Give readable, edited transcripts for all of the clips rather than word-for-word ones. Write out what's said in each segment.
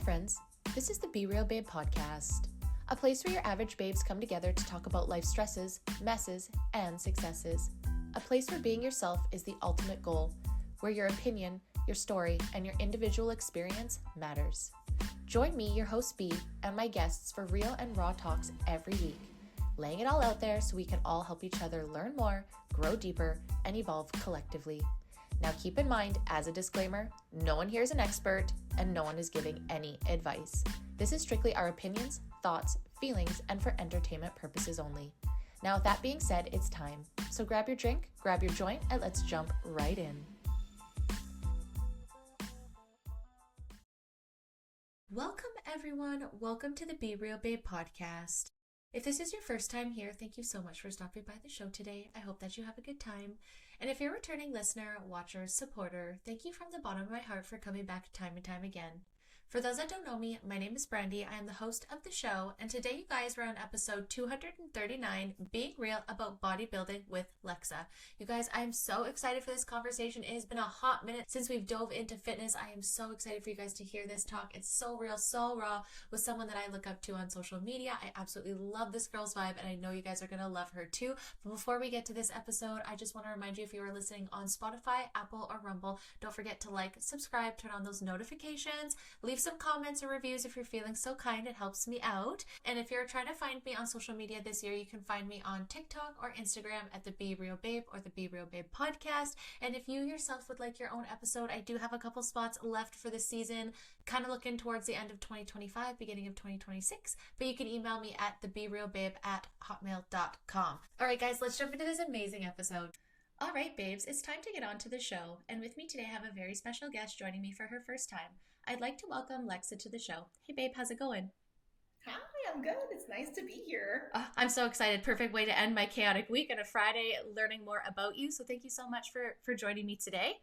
friends. This is the Be Real Babe podcast, a place where your average babes come together to talk about life stresses, messes, and successes. A place where being yourself is the ultimate goal, where your opinion, your story, and your individual experience matters. Join me, your host B, and my guests for real and raw talks every week, laying it all out there so we can all help each other learn more, grow deeper, and evolve collectively. Now keep in mind, as a disclaimer, no one here is an expert and no one is giving any advice. This is strictly our opinions, thoughts, feelings, and for entertainment purposes only. Now with that being said, it's time. So grab your drink, grab your joint, and let's jump right in. Welcome everyone. Welcome to the Be Real Babe podcast. If this is your first time here, thank you so much for stopping by the show today. I hope that you have a good time. And if you're a returning listener, watcher, supporter, thank you from the bottom of my heart for coming back time and time again. For those that don't know me, my name is Brandy. I am the host of the show, and today you guys are on episode 239, Being Real About Bodybuilding with Lexa. You guys, I am so excited for this conversation. It has been a hot minute since we've dove into fitness. I am so excited for you guys to hear this talk. It's so real, so raw with someone that I look up to on social media. I absolutely love this girl's vibe, and I know you guys are going to love her too. But before we get to this episode, I just want to remind you, if you are listening on Spotify, Apple, or Rumble, don't forget to like, subscribe, turn on those notifications, leave some comments or reviews if you're feeling so kind. It helps me out. And if you're trying to find me on social media this year, you can find me on TikTok or Instagram at the Be Real Babe or the Be Real Babe podcast. And if you yourself would like your own episode, I do have a couple spots left for this season, kind of looking towards the end of 2025, beginning of 2026. But you can email me at theberealbabe@hotmail.com. All right, guys, let's jump into this amazing episode. All right, babes, it's time to get on to the show. And with me today, I have a very special guest joining me for her first time. I'd like to welcome Lexa to the show. Hey, babe, how's it going? Hi, I'm good. It's nice to be here. Oh, I'm so excited. Perfect way to end my chaotic week on a Friday, learning more about you. So thank you so much for joining me today.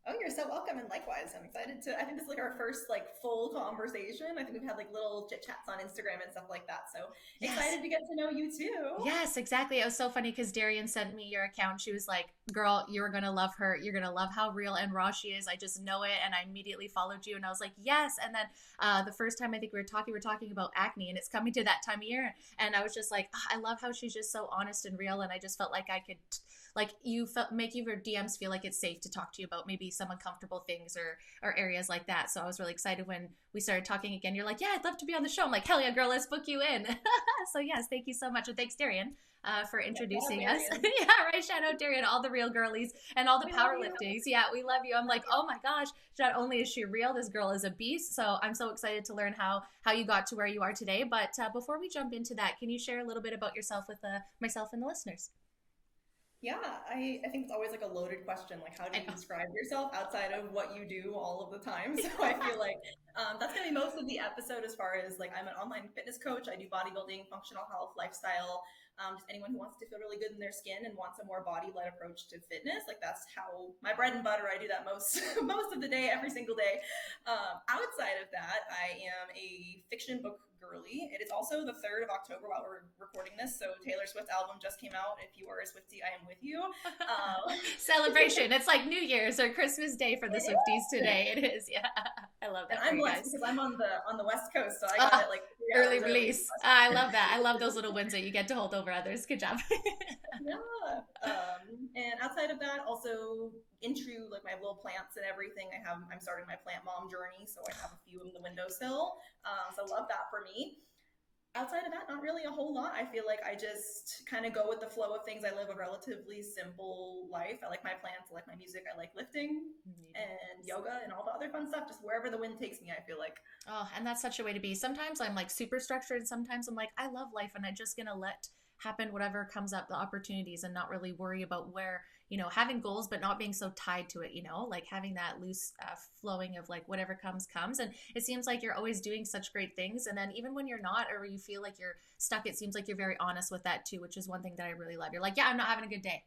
Oh, you're so welcome. And likewise, I'm excited I think this is like our first full conversation. I think we've had little chit chats on Instagram and stuff like that. So Yes. Excited to get to know you too. Yes, exactly. It was so funny because Darian sent me your account. She was like, girl, you're going to love her. You're going to love how real and raw she is. I just know it. And I immediately followed you. And I was like, yes. And then the first time I think we were talking about acne, and it's coming to that time of year. And I was just like, I love how she's just so honest and real. And I just felt like I could make your DMs feel like it's safe to talk to you about maybe some uncomfortable things or areas like that. So I was really excited when we started talking again. You're like, yeah, I'd love to be on the show. I'm like, hell yeah, girl, let's book you in. So yes, thank you so much. And thanks, Darian, for introducing us. Yeah, right. Shout out Darian, all the real girlies and all the powerliftings. Yeah, we love you. I'm like, oh my gosh, not only is she real, this girl is a beast. So I'm so excited to learn how you got to where you are today. But before we jump into that, can you share a little bit about yourself with myself and the listeners? Yeah, I think it's always a loaded question. How do you describe yourself outside of what you do all of the time? So I feel like that's going to be most of the episode as far as I'm an online fitness coach. I do bodybuilding, functional health, lifestyle. Just anyone who wants to feel really good in their skin and wants a more body-led approach to fitness. That's how my bread and butter. I do that most of the day, every single day. Outside of that, I am a fiction book girly. It is also the 3rd of October while we're recording this. So Taylor Swift's album just came out. If you are a Swiftie, I am with you. Celebration. It's like New Year's or Christmas Day for the Swifties today. It is. Yeah. I love that. And I'm blessed because I'm on the West Coast. So I got it early release. I love that. I love those little wins that you get to hold over others. Good job. Yeah. And outside of that, also into my little plants and everything. I'm starting my plant mom journey, so I have a few in the windowsill. So love that for me. Outside of that, not really a whole lot. I feel like I just kind of go with the flow of things. I live a relatively simple life. I like my plants, I like my music, I like lifting and yoga and all the other fun stuff. Just wherever the wind takes me, I feel like. Oh, and that's such a way to be. Sometimes I'm super structured, and sometimes I'm I love life, and I'm just gonna let happen whatever comes up, the opportunities, and not really worry about where, having goals but not being so tied to it, having that loose flowing of whatever comes. And it seems like you're always doing such great things, and then even when you're not, or you feel like you're stuck, it seems like you're very honest with that too, which is one thing that I really love. You're like, yeah, I'm not having a good day.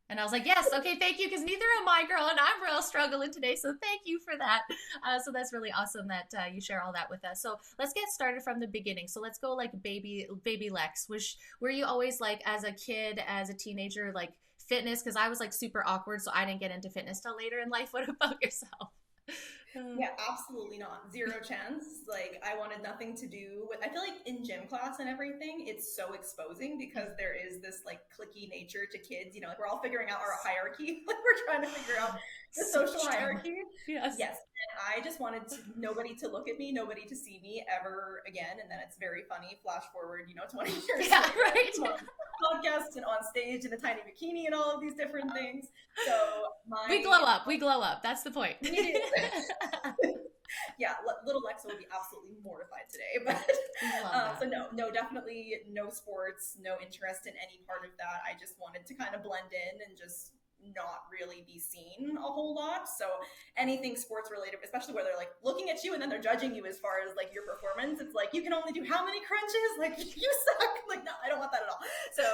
And I was like, yes, okay, thank you, because neither am I, girl, and I'm real struggling today, so thank you for that. So that's really awesome that you share all that with us. So let's get started from the beginning. So let's go baby Lex. Were you always as a kid, as a teenager, fitness? Because I was super awkward, so I didn't get into fitness till later in life. What about yourself? Yeah, absolutely not. Zero chance. Like, I wanted nothing to do with, I feel like in gym class and everything, it's so exposing because there is this like cliquey nature to kids. You know, like we're all figuring out our hierarchy. Like, we're trying to figure out the So social much drama. hierarchy. Yes. Yes. And I just wanted nobody to look at me, nobody to see me ever again. And then it's very funny. Flash forward, 20 years Yeah, later, right. I'm on podcasts and on stage in a tiny bikini and all of these different things. So We my glow up. We glow up. That's the point. we do. Yeah, little Lexa would be absolutely mortified today. But Love that. so no, definitely no sports, no interest in any part of that. I just wanted to kind of blend in and just not really be seen a whole lot. So anything sports related, especially where they're like looking at you and then they're judging you as far as like your performance, it's like you can only do how many crunches? Like you suck. Like no, I don't want that at all. So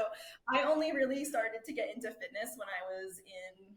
I only really started to get into fitness when I was in,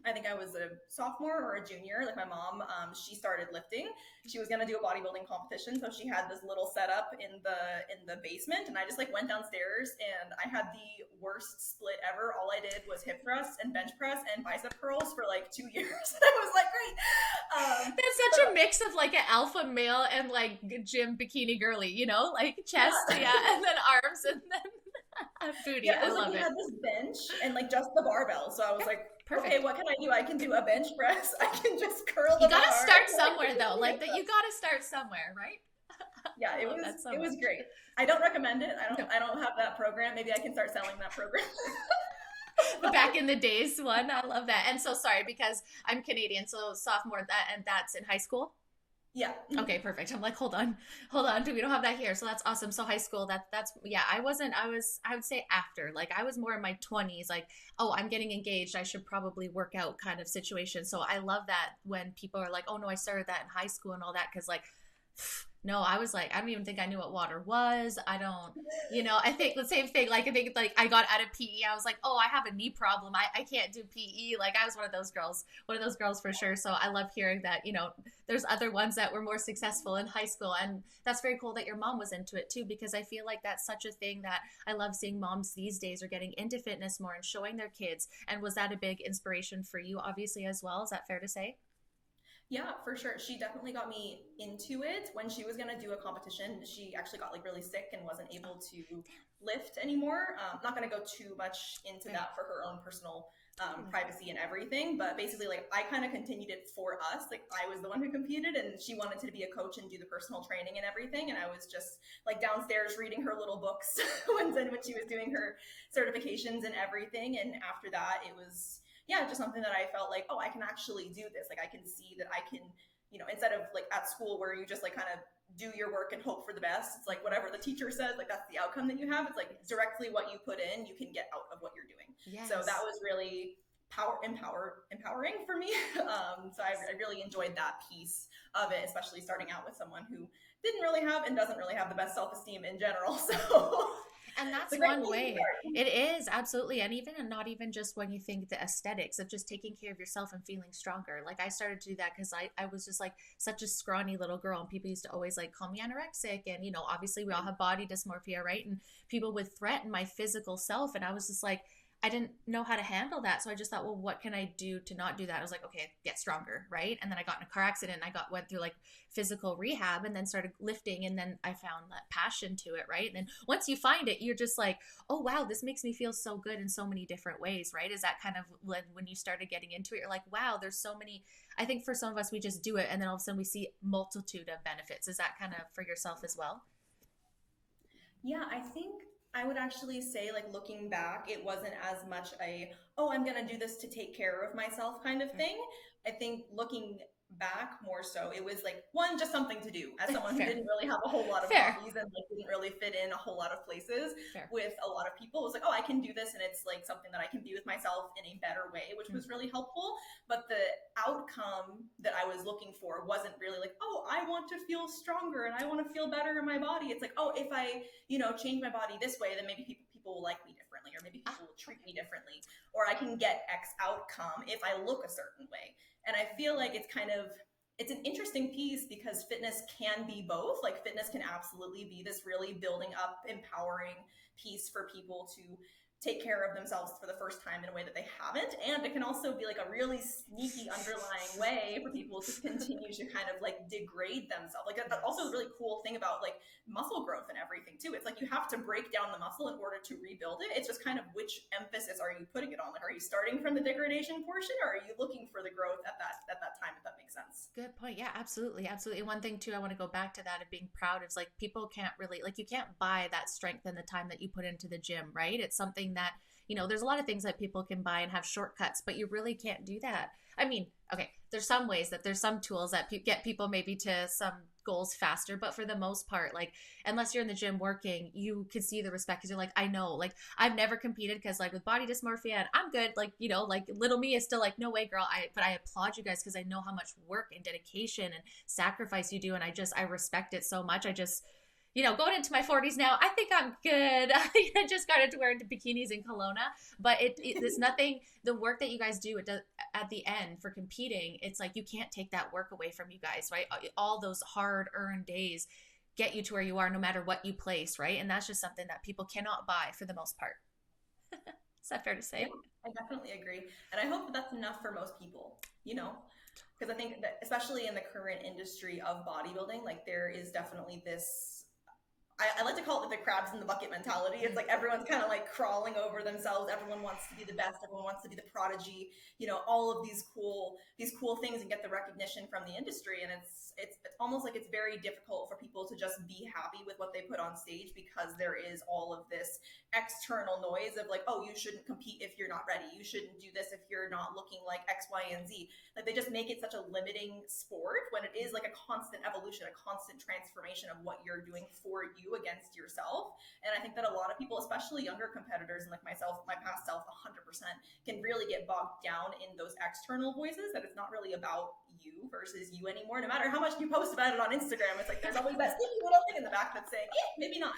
I think I was a sophomore or a junior. Like my mom, she started lifting. She was gonna do a bodybuilding competition, so she had this little setup in the basement, and I just like went downstairs and I had the worst split ever. All I did was hip thrust and bench press and bicep curls for like 2 years. I was like, great. That's such a mix of like an alpha male and like gym bikini girly, like chest, yeah, and then arms and then booty. Yeah, I it was like love we it. had this bench and like just the barbell. So I was like, Perfect. okay, what can I do? I can do a bench press. I can just curl You the gotta bar. start somewhere though. Like that, you gotta start somewhere, right? Yeah, I it love was that so it was much. great. I don't recommend it. No. I don't have that program. Maybe I can start selling that program. The back in the days one. I love that. And so sorry because I'm Canadian, so sophomore and that's in high school. Yeah. Okay, perfect. I'm like, hold on, we don't have that here, so that's awesome. So high school, that's yeah. I would say after, like I was more in my 20s, like oh, I'm getting engaged, I should probably work out kind of situation. So I love that when people are like, oh no, I started that in high school and all that, because like no, I was like, I don't even think I knew what water was. I don't, I think the same thing. Like, I think like I got out of PE. I was like, oh, I have a knee problem. I can't do PE. Like, I was one of those girls for sure. So I love hearing that, there's other ones that were more successful in high school. And that's very cool that your mom was into it too, because I feel like that's such a thing that I love seeing moms these days are getting into fitness more and showing their kids. And was that a big inspiration for you, obviously, as well? Is that fair to say? Yeah, for sure. She definitely got me into it. When she was gonna do a competition, she actually got like really sick and wasn't able to lift anymore. Not gonna go too much into Fair. that for her own personal Totally. privacy and everything, but basically, like I kind of continued it for us. Like I was the one who competed, and she wanted to be a coach and do the personal training and everything. And I was just like downstairs reading her little books when she was doing her certifications and everything. And after that, it was yeah, just something that I felt like, oh, I can actually do this. Like I can see that I can, instead of like at school where you just like kind of do your work and hope for the best. It's like whatever the teacher says, like that's the outcome that you have. It's like directly what you put in, you can get out of what you're doing. Yes. So that was really empowering for me. I really enjoyed that piece of it, especially starting out with someone who didn't really have and doesn't really have the best self-esteem in general. So And that's one way. It is, absolutely. And even, and not even just when you think the aesthetics of just taking care of yourself and feeling stronger. Like I started to do that because I was just like such a scrawny little girl, and people used to always like call me anorexic. And, obviously we all have body dysmorphia, right? And people would threaten my physical self. And I was just like, I didn't know how to handle that. So I just thought, well, what can I do to not do that? I was like, okay, get stronger, right? And then I got in a car accident. Went through like physical rehab and then started lifting. And then I found that passion to it, right? And then once you find it, you're just like, oh, wow, this makes me feel so good in so many different ways, right? Is that kind of when you started getting into it, you're like, wow, there's so many. I think for some of us, we just do it. And then all of a sudden we see multitude of benefits. Is that kind of for yourself as well? Yeah, I think I would actually say, like, looking back, it wasn't as much oh, I'm going to do this to take care of myself kind of thing. I think looking back more so, it was like, one, just something to do as someone who Fair. didn't really have a whole lot of Fair. hobbies and like didn't really fit in a whole lot of places Fair. with a lot of people. It was like, oh, I can do this. And it's like something that I can be with myself in a better way, which was really helpful. But the outcome that I was looking for wasn't really like, oh, I want to feel stronger and I want to feel better in my body. It's like, oh, if I change my body this way, then maybe people will like me differently, or maybe people will treat me differently, or I can get X outcome if I look a certain way. And I feel like it's an interesting piece because fitness can be both. Like fitness can absolutely be this really building up, empowering piece for people to take care of themselves for the first time in a way that they haven't. And it can also be like a really sneaky underlying way for people to continue to kind of like degrade themselves. Like that's also a really cool thing about like muscle growth and everything too. It's like you have to break down the muscle in order to rebuild it. It's just kind of which emphasis are you putting it on? Like, are you starting from the degradation portion, or are you looking for the growth at that time, if that makes sense? Good point. Yeah, absolutely. Absolutely. One thing too, I want to go back to that of being proud is like people can't really, like, you can't buy that strength and the time that you put into the gym, right? It's something that, there's a lot of things that people can buy and have shortcuts, but you really can't do that. I mean, okay, there's some ways that there's some tools that get people maybe to some goals faster, but for the most part, like, unless you're in the gym working, you can see the respect because you're like, I know, like, I've never competed because like with body dysmorphia and I'm good, like, like little me is still like, no way, girl. But I applaud you guys because I know how much work and dedication and sacrifice you do, and I respect it so much. I just, going into my 40s now, I think I'm good. I just got into wearing bikinis in Kelowna, but there's nothing. The work that you guys do, it does at the end for competing. It's like you can't take that work away from you guys, right? All those hard-earned days get you to where you are, no matter what you place, right? And that's just something that people cannot buy for the most part. Is that fair to say? Yeah, I definitely agree. And I hope that that's enough for most people, because I think that especially in the current industry of bodybuilding, like there is definitely this, I like to call it like the crabs in the bucket mentality. It's like everyone's kind of like crawling over themselves. Everyone wants to be the best. Everyone wants to be the prodigy. All of these cool things and get the recognition from the industry. And it's almost like it's very difficult for people to just be happy with what they put on stage because there is all of this external noise of like, oh, you shouldn't compete if you're not ready. You shouldn't do this if you're not looking like X, Y, and Z. Like they just make it such a limiting sport when it is like a constant evolution, a constant transformation of what you're doing for you against yourself. And I think that a lot of people, especially younger competitors and like myself, my past self, 100% can really get bogged down in those external voices, that it's not really about you versus you anymore. No matter how much you post about it on Instagram, it's like there's always that sneaky little thing in the back that's saying, maybe not.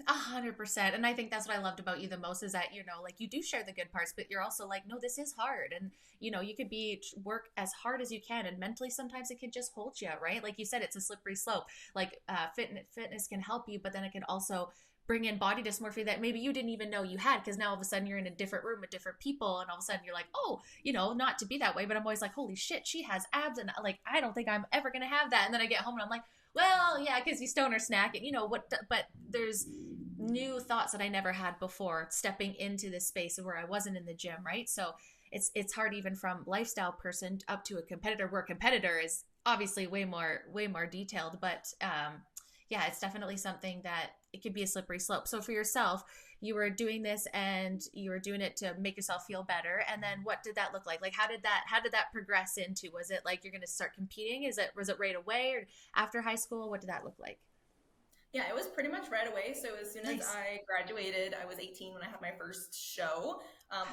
100%. And I think that's what I loved about you the most is that, like you do share the good parts, but you're also like, no, this is hard. And, you could work as hard as you can. And mentally, sometimes it can just hold you, right? Like you said, it's a slippery slope. Like fitness can help you, but then it can also bring in body dysmorphia that maybe you didn't even know you had, because now all of a sudden you're in a different room with different people and all of a sudden you're like, oh, not to be that way, but I'm always like, holy shit, she has abs, and like I don't think I'm ever gonna have that. And then I get home and I'm like, well, yeah, because you stoner snack and what, but there's new thoughts that I never had before stepping into this space where I wasn't in the gym, right? So it's hard even from lifestyle person up to a competitor, where a competitor is obviously way more detailed, but yeah, it's definitely something that it could be a slippery slope. So for yourself, you were doing this and you were doing it to make yourself feel better. And then what did that look like? Like, how did that progress into? Was it like you're going to start competing? Was it right away or after high school? What did that look like? Yeah, it was pretty much right away. So as soon as Nice. I graduated, I was 18 when I had my first show.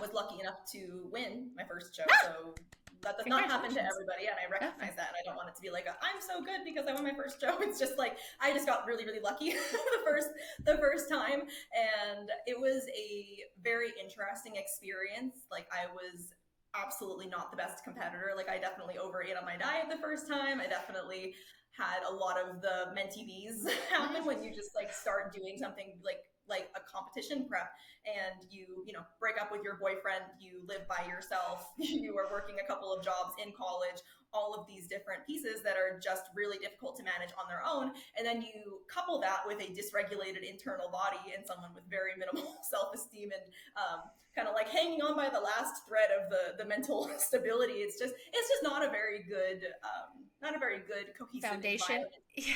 Was lucky enough to win my first show. Ah, So that does not happen to congratulations. everybody, and I Okay. recognize that. And I don't want it to be like I'm so good because I won my first show. It's just like I just got really, really lucky the first time, and it was a very interesting experience. Like I was absolutely not the best competitor. Like I definitely overate on my diet the first time. I definitely had a lot of the mentee bees happen when you just like start doing something like a competition prep, and you break up with your boyfriend, you live by yourself, you are working a couple of jobs in college, all of these different pieces that are just really difficult to manage on their own. And then you couple that with a dysregulated internal body and someone with very minimal self-esteem and kind of like hanging on by the last thread of the mental stability. It's just not a very good cohesive Foundation. environment. Yeah.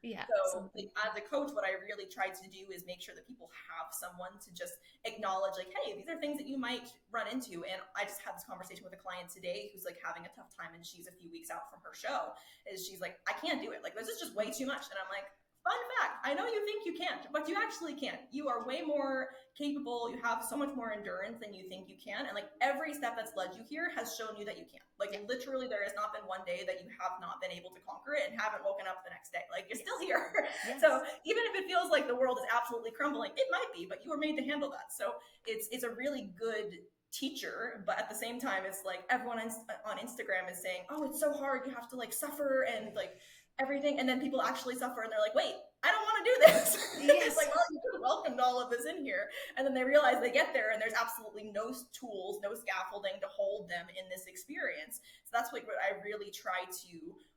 Yeah, So absolutely. like, as a coach, what I really tried to do is make sure that people have someone to just acknowledge like, hey, these are things that you might run into. And I just had this conversation with a client today who's like having a tough time, and she's a few weeks out from her show. Is she's like, I can't do it. Like this is just way too much. And I'm like, fun fact, I know you think you can't, but you actually can't. You are way more capable. You have so much more endurance than you think you can. And like every step that's led you here has shown you that you can. Like Yeah. literally, there has not been one day that you have not been able to conquer it and haven't woken up the next day. Like you're still Yes. here. Yes. So even if it feels like the world is absolutely crumbling, it might be, but you were made to handle that. So it's a really good teacher, but at the same time, it's like everyone on Instagram is saying, oh, it's so hard. You have to like suffer and like everything, and then people actually suffer and they're like, wait, I don't want to do this. It's Yes. like, well, you could have welcomed all of this in here. And then they realize they get there and there's absolutely no tools, no scaffolding to hold them in this experience. So that's what I really try to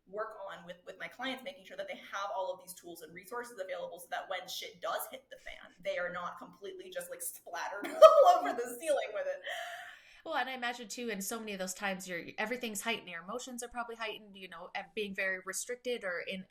work on with my clients, making sure that they have all of these tools and resources available so that when shit does hit the fan, they are not completely just like splattered all over the ceiling with it. Well, and I imagine too, in so many of those times, everything's heightened. Your emotions are probably heightened. Being very restricted, or in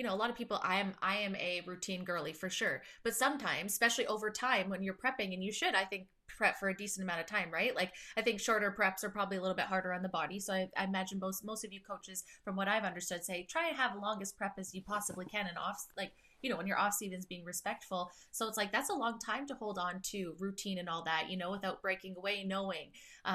a lot of people. I am a routine girly for sure, but sometimes, especially over time, when you're prepping, and you should, I think, prep for a decent amount of time, right? Like I think shorter preps are probably a little bit harder on the body. So I imagine most of you coaches, from what I've understood, say try and have the longest prep as you possibly can, and off like when your off season is being respectful. So it's like that's a long time to hold on to routine and all that, without breaking away, knowing.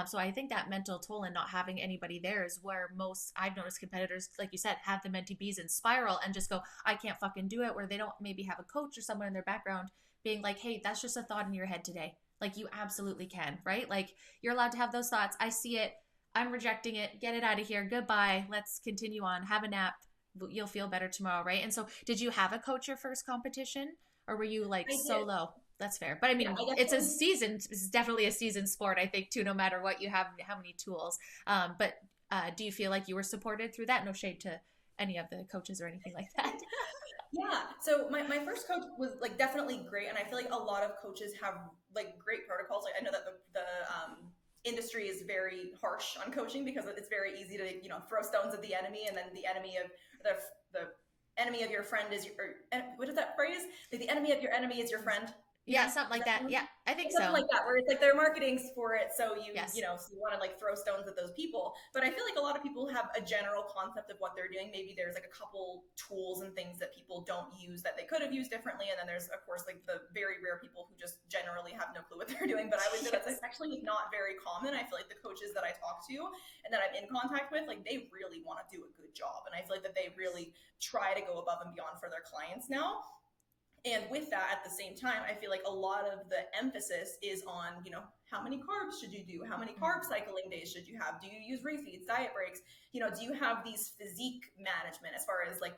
So I think that mental toll and not having anybody there is where most I've noticed competitors, like you said, have the mentee bees and spiral and just go, I can't fucking do it, where they don't maybe have a coach or someone in their background being like, hey, that's just a thought in your head today. Like you absolutely can, right? Like you're allowed to have those thoughts. I see it. I'm rejecting it. Get it out of here. Goodbye. Let's continue on. Have a nap. You'll feel better tomorrow, right? And so did you have a coach your first competition, or were you like I did. solo? That's fair. But I Yeah, mean, I definitely. it's definitely a season sport, I think, too, no matter what you have, how many tools. But do you feel like you were supported through that? No shade to any of the coaches or anything like that. Yeah. So my first coach was like definitely great. And I feel like a lot of coaches have like great protocols. Like I know that the industry is very harsh on coaching because it's very easy to, throw stones at the enemy, and then the enemy of the enemy of your friend is your, what is that phrase? Like the enemy of your enemy is your friend. Yeah, something Is like that that. Yeah, I think something so. like that, where it's like they're marketing for it, so Yes. so you want to like throw stones at those people. But I feel like a lot of people have a general concept of what they're doing. Maybe there's like a couple tools and things that people don't use that they could have used differently, and then there's of course like the very rare people who just generally have no clue what they're doing. But I would say that's Yes. actually not very common. I feel like the coaches that I talk to and that I'm in contact with, like they really want to do a good job, and I feel like that they really try to go above and beyond for their clients now. And with that, at the same time, I feel like a lot of the emphasis is on, how many carbs should you do? How many carb cycling days should you have? Do you use refeeds, diet breaks? Do you have these physique management as far as like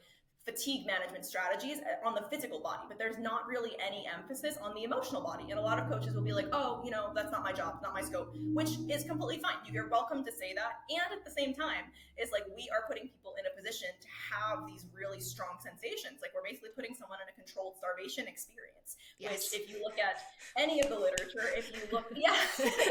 fatigue management strategies on the physical body? But there's not really any emphasis on the emotional body. And a lot of coaches will be like, oh, that's not my job, not my scope, which is completely fine. You're welcome to say that. And at the same time, it's like we are putting people in a position to have these really strong sensations. Like we're basically putting someone in a controlled starvation experience, which Yes. if you look at any of the literature, if you look, yeah,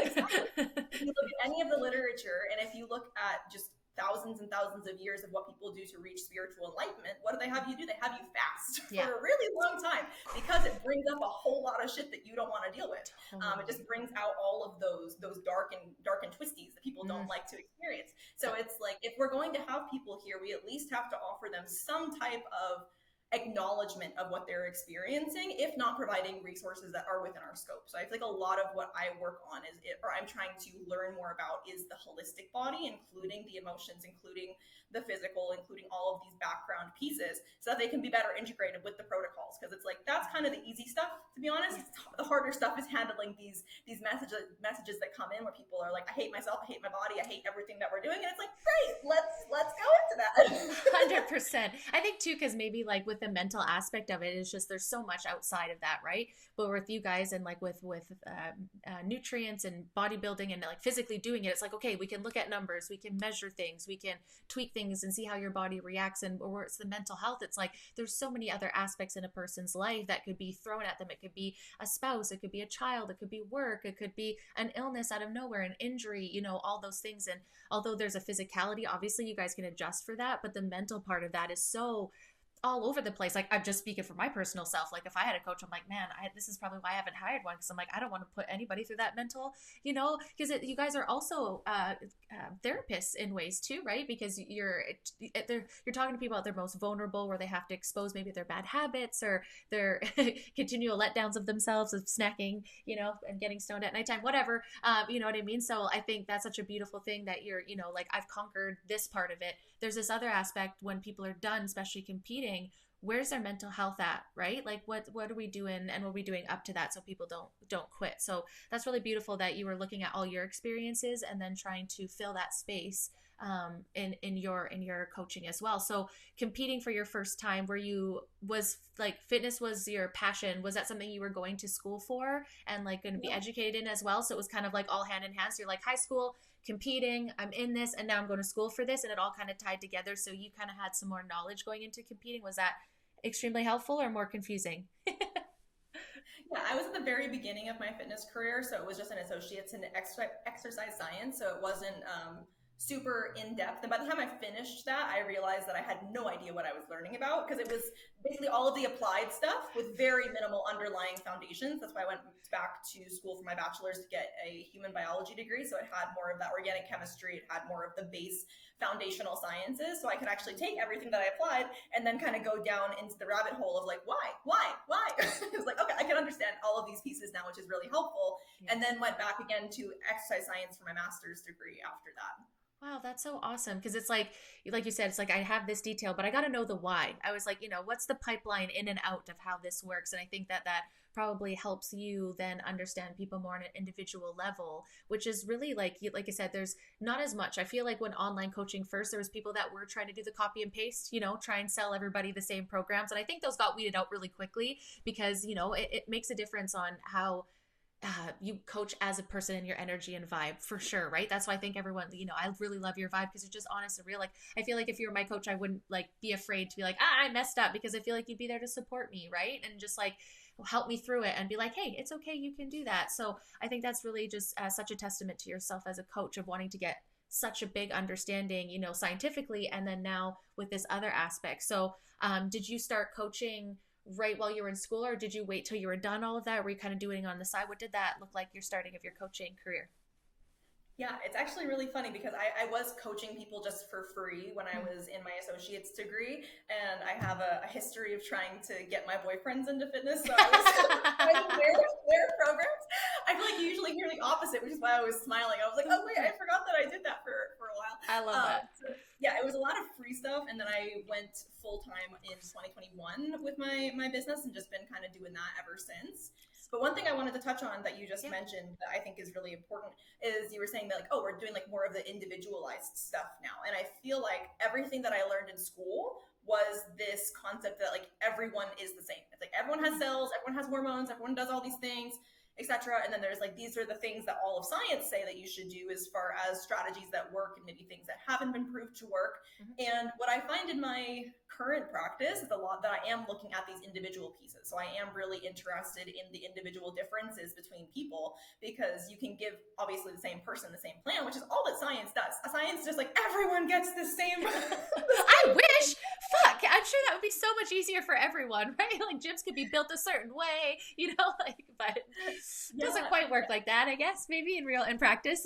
exactly. If you look at any of the literature, and if you look at just thousands and thousands of years of what people do to reach spiritual enlightenment, what do they have you do? They have you fast Yeah. for a really long time because it brings up a whole lot of shit that you don't want to deal with. Totally. It just brings out all of those dark and twisties that people don't like to experience. So it's like if we're going to have people here, we at least have to offer them some type of acknowledgement of what they're experiencing, if not providing resources that are within our scope. So I feel like a lot of what I work on or I'm trying to learn more about, is the holistic body, including the emotions, including the physical, including all of these background pieces, so that they can be better integrated with the protocols. Because it's like that's kind of the easy stuff, to be honest. The harder stuff is handling these messages that come in where people are like, I hate myself, I hate my body, I hate everything that we're doing, and it's like, great, let's go into that. 100%. I think too, because maybe like with the mental aspect of it, it's just there's so much outside of that, right? But with you guys and like with nutrients and bodybuilding and like physically doing it, it's like, okay, we can look at numbers, we can measure things, we can tweak things and see how your body reacts. And or it's the mental health, it's like there's so many other aspects in a person's life that could be thrown at them. It could be a spouse, it could be a child, it could be work, it could be an illness out of nowhere, an injury, all those things. And although there's a physicality, obviously you guys can adjust for that, but the mental part of that is so all over the place. Like I'm just speaking for my personal self. Like if I had a coach, I'm like, man, this is probably why I haven't hired one, because I'm like, I don't want to put anybody through that mental, because you guys are also therapists in ways too, right? Because you're talking to people at their most vulnerable, where they have to expose maybe their bad habits or their continual letdowns of themselves, of snacking, and getting stoned at nighttime, whatever. You know what I mean? So I think that's such a beautiful thing that you're, like I've conquered this part of it. There's this other aspect when people are done, especially competing. Where's their mental health at, right? Like what are we doing, and what are we doing up to that so people don't quit? So that's really beautiful that you were looking at all your experiences and then trying to fill that space in your coaching as well. So competing for your first time, was like fitness was your passion? Was that something you were going to school for and like going to be educated in as well? So it was kind of like all hand in hand. So you're like high school competing, I'm in this, and now I'm going to school for this, and it all kind of tied together. So you kind of had some more knowledge going into competing. Was that extremely helpful or more confusing? Yeah, I was at the very beginning of my fitness career, so it was just an associate's in exercise science, so it wasn't super in depth. And by the time I finished that, I realized that I had no idea what I was learning about, because it was basically all of the applied stuff with very minimal underlying foundations. That's why I went back to school for my bachelor's to get a human biology degree. So it had more of that organic chemistry, it had more of the base foundational sciences, so I could actually take everything that I applied and then kind of go down into the rabbit hole of like, why? It was like, okay, I can understand all of these pieces now, which is really helpful. And then went back again to exercise science for my master's degree after that. Wow, that's so awesome. Because it's like you said, it's like I have this detail, but I got to know the why. I was like, what's the pipeline in and out of how this works? And I think that probably helps you then understand people more on an individual level, which is really like I said, there's not as much. I feel like when online coaching first, there was people that were trying to do the copy and paste, try and sell everybody the same programs. And I think those got weeded out really quickly because, it makes a difference on how you coach as a person and your energy and vibe for sure, right? That's why I think everyone, I really love your vibe because you're just honest and real. Like, I feel like if you were my coach, I wouldn't like be afraid to be like, I messed up, because I feel like you'd be there to support me, right? And just like help me through it and be like, hey, it's okay, you can do that. So I think that's really just such a testament to yourself as a coach of wanting to get such a big understanding, scientifically, and then now with this other aspect. So did you start coaching right while you were in school, or did you wait till you were done all of that? Were you kind of doing it on the side? What did that look like, your starting of your coaching career? Yeah, it's actually really funny because I was coaching people just for free when I was in my associate's degree, and I have a history of trying to get my boyfriends into fitness, so I was trying their programs. I feel like you usually hear the opposite, which is why I was smiling. I was like, oh wait, I forgot that I did that for a while. I love that. So, yeah, it was a lot of free stuff, and then I went full-time in 2021 with my business and just been kind of doing that ever since. But one thing I wanted to touch on that you just mentioned that I think is really important is you were saying that like, oh, we're doing like more of the individualized stuff now. And I feel like everything that I learned in school was this concept that like everyone is the same. It's like everyone has cells, everyone has hormones, everyone does all these things, etc. And then there's like, these are the things that all of science say that you should do as far as strategies that work and maybe things that haven't been proved to work. And what I find in my current practice is a lot that I am looking at these individual pieces. So I am really interested in the individual differences between people, because you can give obviously the same person the same plan, which is all that science does. Science is just like everyone gets the same. I wish. Fuck, I'm sure that would be so much easier for everyone, right? Like gyms could be built a certain way, but it doesn't quite work like that, I guess, maybe in practice.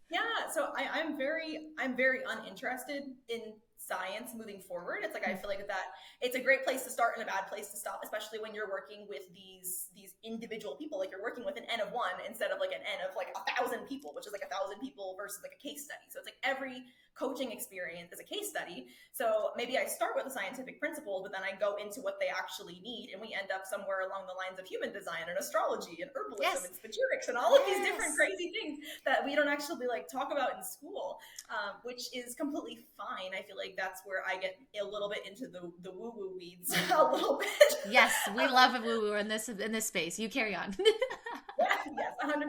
Yeah, so I'm very uninterested in science moving forward. It's like I feel like that it's a great place to start and a bad place to stop, especially when you're working with these individual people. Like you're working with an N of one instead of like an N of like 1,000 people, which is like 1,000 people versus like a case study. So it's like every coaching experience is a case study. So maybe I start with the scientific principles, but then I go into what they actually need, and we end up somewhere along the lines of human design and astrology and herbalism and spagyrics and all of these different crazy things that we don't actually like talk about in school, which is completely fine. I feel like that's where I get a little bit into the woo-woo weeds a little bit. Yes, we love a woo-woo in this space. You carry on. Yes, 100%.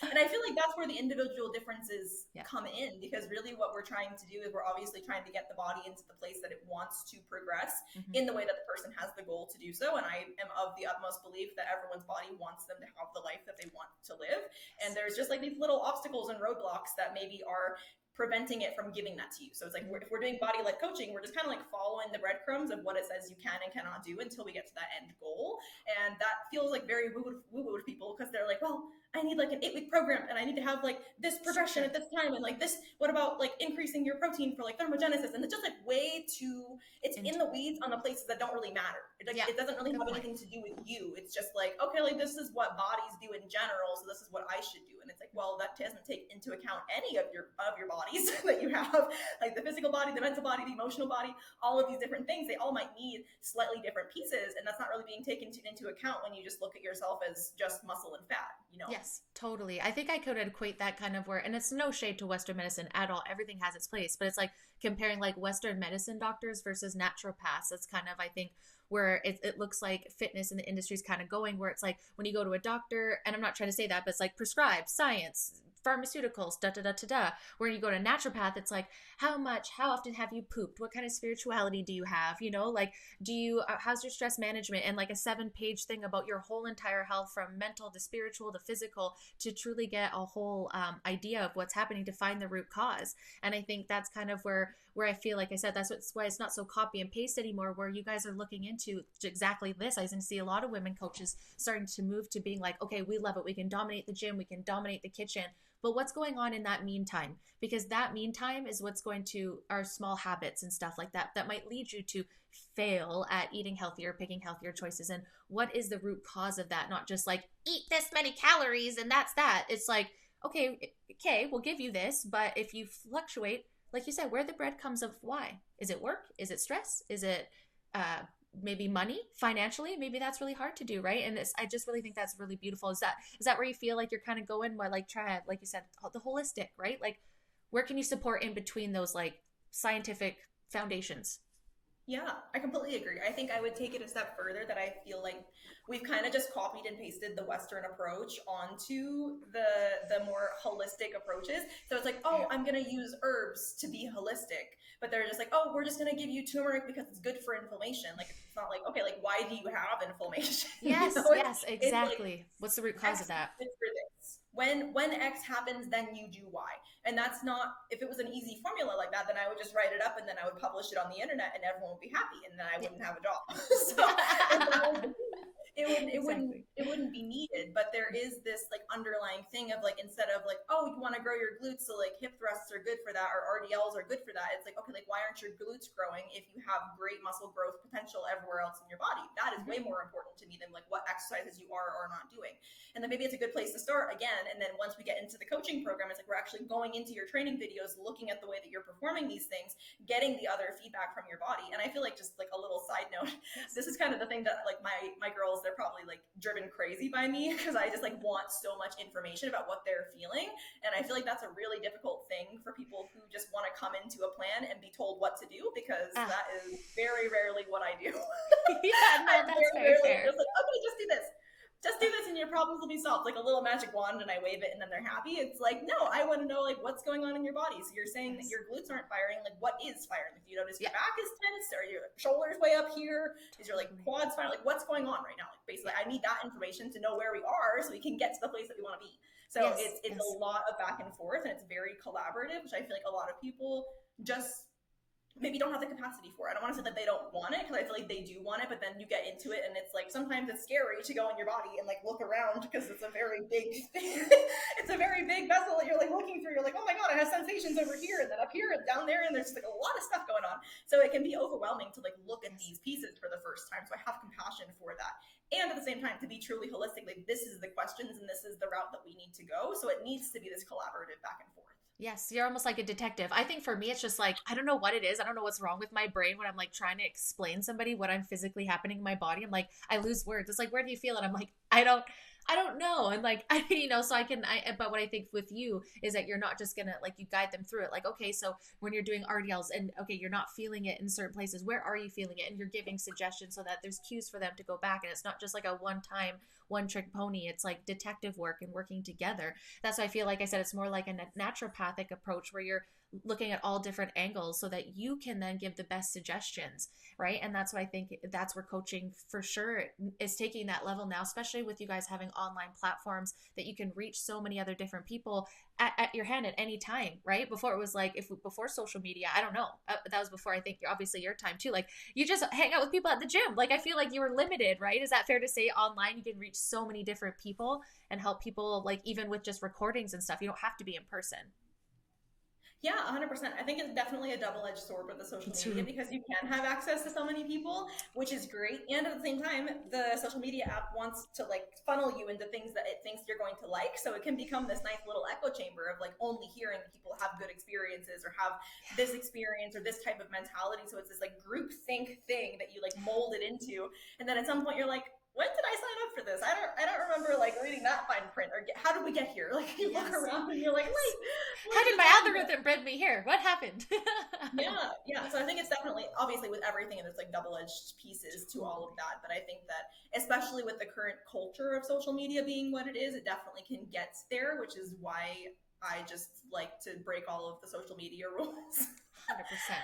And I feel like that's where the individual differences come in, because really what we're trying to do is we're obviously trying to get the body into the place that it wants to progress in the way that the person has the goal to do so. And I am of the utmost belief that everyone's body wants them to have the life that they want to live. And there's just like these little obstacles and roadblocks that maybe are preventing it from giving that to you. So it's like if we're doing body-led coaching, we're just kind of like following the breadcrumbs of what it says you can and cannot do until we get to that end goal. And that feels like very woo-woo to people, because they're like, well, I need like an 8-week program and I need to have like this progression at this time, and like this, what about like increasing your protein for like thermogenesis? And it's just like way too, it's in the weeds on the places that don't really matter. It doesn't really have anything to do with you. It's just like, okay, like this is what bodies do in general, so this is what I should do. And it's like, well, that doesn't take into account any of your bodies that you have, like the physical body, the mental body, the emotional body, all of these different things. They all might need slightly different pieces, and that's not really being taken into account when you just look at yourself as just muscle and fat. Yes, totally. I think I could equate that kind of where, and it's no shade to Western medicine at all. Everything has its place, but it's like comparing like Western medicine doctors versus naturopaths. That's kind of, I think, where it looks like fitness in the industry is kind of going, where it's like when you go to a doctor, and I'm not trying to say that, but it's like prescribed science, pharmaceuticals, da da da da da. Where you go to naturopath, it's like how much, how often have you pooped? What kind of spirituality do you have? You know, like do you how's your stress management, and like a 7 page thing about your whole entire health from mental to spiritual to physical to truly get a whole idea of what's happening to find the root cause. And I think that's kind of where I feel like I said that's why it's not so copy and paste anymore, where you guys are looking into exactly this. I see a lot of women coaches starting to move to being like, okay, we love it, we can dominate the gym, we can dominate the kitchen, but what's going on in that meantime? Because that meantime is what's going to our small habits and stuff like that that might lead you to fail at eating healthier, picking healthier choices. And what is the root cause of that? Not just like eat this many calories and that's that. It's like, okay, we'll give you this, but if you fluctuate, like you said, where the breadcrumbs of why? Is it work? Is it stress? Is it maybe money financially? Maybe that's really hard to do, right? And I just really think that's really beautiful. Is that where you feel like you're kind of going more like try, like you said, the holistic, right? Like where can you support in between those like scientific foundations? Yeah, I completely agree. I think I would take it a step further that I feel like we've kind of just copied and pasted the Western approach onto the more holistic approaches. So it's like, Yeah. oh, I'm gonna use herbs to be holistic, but they're just like, oh, we're just gonna give you turmeric because it's good for inflammation. Like it's not like, okay, like why do you have inflammation? Yes, yes, It's like exactly. What's the root cause of X that? happens for this. When X happens, then you do Y. And that's not, if it was an easy formula like that, then I would just write it up and then I would publish it on the internet and everyone would be happy and then I Yeah. wouldn't have a job. So if that was the case, Exactly. it wouldn't be needed. But there is this like underlying thing of like, instead of like, oh, you want to grow your glutes, so like hip thrusts are good for that or RDLs are good for that. It's like, okay, like why aren't your glutes growing if you have great muscle growth potential everywhere else in your body? That is way more important to me than like what exercises you are or not doing. And then maybe it's a good place to start again. And then once we get into the coaching program, it's like we're actually going into your training videos, looking at the way that you're performing these things, getting the other feedback from your body. And I feel like, just like a little side note, Yes. this is kind of the thing that like my girls, they're probably like driven crazy by me because I just like want so much information about what they're feeling. And I feel like that's a really difficult thing for people who just want to come into a plan and be told what to do, because that is very rarely what I do. Yeah, no, I'm that's very very rarely fair. just like, okay, just do this. Just do this and your problems will be solved. Like a little magic wand and I wave it and then they're happy. It's like, no, I want to know like what's going on in your body. So you're saying that Yes. your glutes aren't firing. Like what is firing? If you notice Yeah, your back is tense or your shoulders way up here, is your like totally. quads firing? Like what's going on right now? Like basically, Yeah. I need that information to know where we are so we can get to the place that we want to be. So Yes, it's a yes. lot of back and forth and it's very collaborative, which I feel like a lot of people just maybe don't have the capacity for. I don't want to say that they don't want it because I feel like they do want it, but then you get into it and it's like sometimes it's scary to go in your body and like look around because it's a very big it's a very big vessel that you're like looking through. You're like, oh my god, I have sensations over here and then up here and down there and there's like a lot of stuff going on. So it can be overwhelming to like look at Yes. these pieces for the first time. So I have compassion for that. And at the same time, to be truly holistic, like this is the questions and this is the route that we need to go. So it needs to be this collaborative back and forth. Yes, you're almost like a detective. I think for me, it's just like, I don't know what it is. I don't know what's wrong with my brain when I'm like trying to explain somebody what I'm physically happening in my body. I'm like, I lose words. It's like, where do you feel it? I'm like, I don't know. And like, so but what I think with you is that you're not just gonna, like, you guide them through it. Like, okay, so when you're doing RDLs and okay, you're not feeling it in certain places, where are you feeling it? And you're giving suggestions so that there's cues for them to go back. And it's not just like a one time, one trick pony. It's like detective work and working together. That's why I feel like I said, it's more like a naturopathic approach where you're looking at all different angles so that you can then give the best suggestions, right? And that's what I think, that's where coaching for sure is taking that level now, especially with you guys having online platforms that you can reach so many other different people at your hand at any time, right? Before it was like, if before social media, I don't know, that was before, I think, obviously your time too, like you just hang out with people at the gym. Like I feel like you were limited, right? Is that fair to say? Online you can reach so many different people and help people, like even with just recordings and stuff, you don't have to be in person. Yeah, 100%. I think it's definitely a double-edged sword with the social media True. because you can have access to so many people, which is great. And at the same time, the social media app wants to like funnel you into things that it thinks you're going to like. So it can become this nice little echo chamber of like only hearing people have good experiences or have this experience or this type of mentality. So it's this like group think thing that you like mold it into. And then at some point you're like, when did I sign up for this? I don't remember like reading that fine print or how did we get here? Like you look Yes. around and you're like, Yes. wait, what How are did they my talking about? algorithm bring me here? What happened? Yeah, yeah. So I think it's definitely obviously with everything, and there's like double-edged pieces to all of Totally. that. But I think that especially with the current culture of social media being what it is, it definitely can get there, which is why I just like to break all of the social media rules. 100%.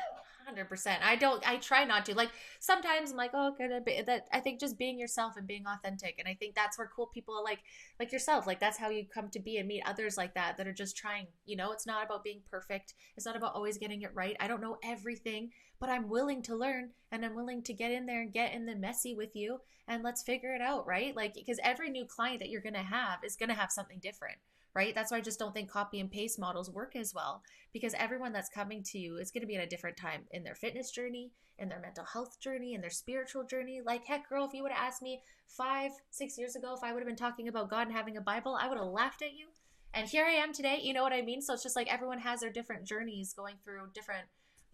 100%. I try not to. Like sometimes I'm like, oh, could I be that? I think just being yourself and being authentic. And I think that's where cool people like yourself, like that's how you come to be and meet others like that are just trying. It's not about being perfect. It's not about always getting it right. I don't know everything, but I'm willing to learn and I'm willing to get in there and get in the messy with you and let's figure it out, right? Like, because every new client that you're going to have is going to have something different, right? That's why I just don't think copy and paste models work as well, because everyone that's coming to you is going to be at a different time in their fitness journey, in their mental health journey, in their spiritual journey. Like, heck, girl, if you would have asked me 5, 6 years ago if I would have been talking about God and having a Bible, I would have laughed at you. And here I am today. You know what I mean? So it's just like everyone has their different journeys going through different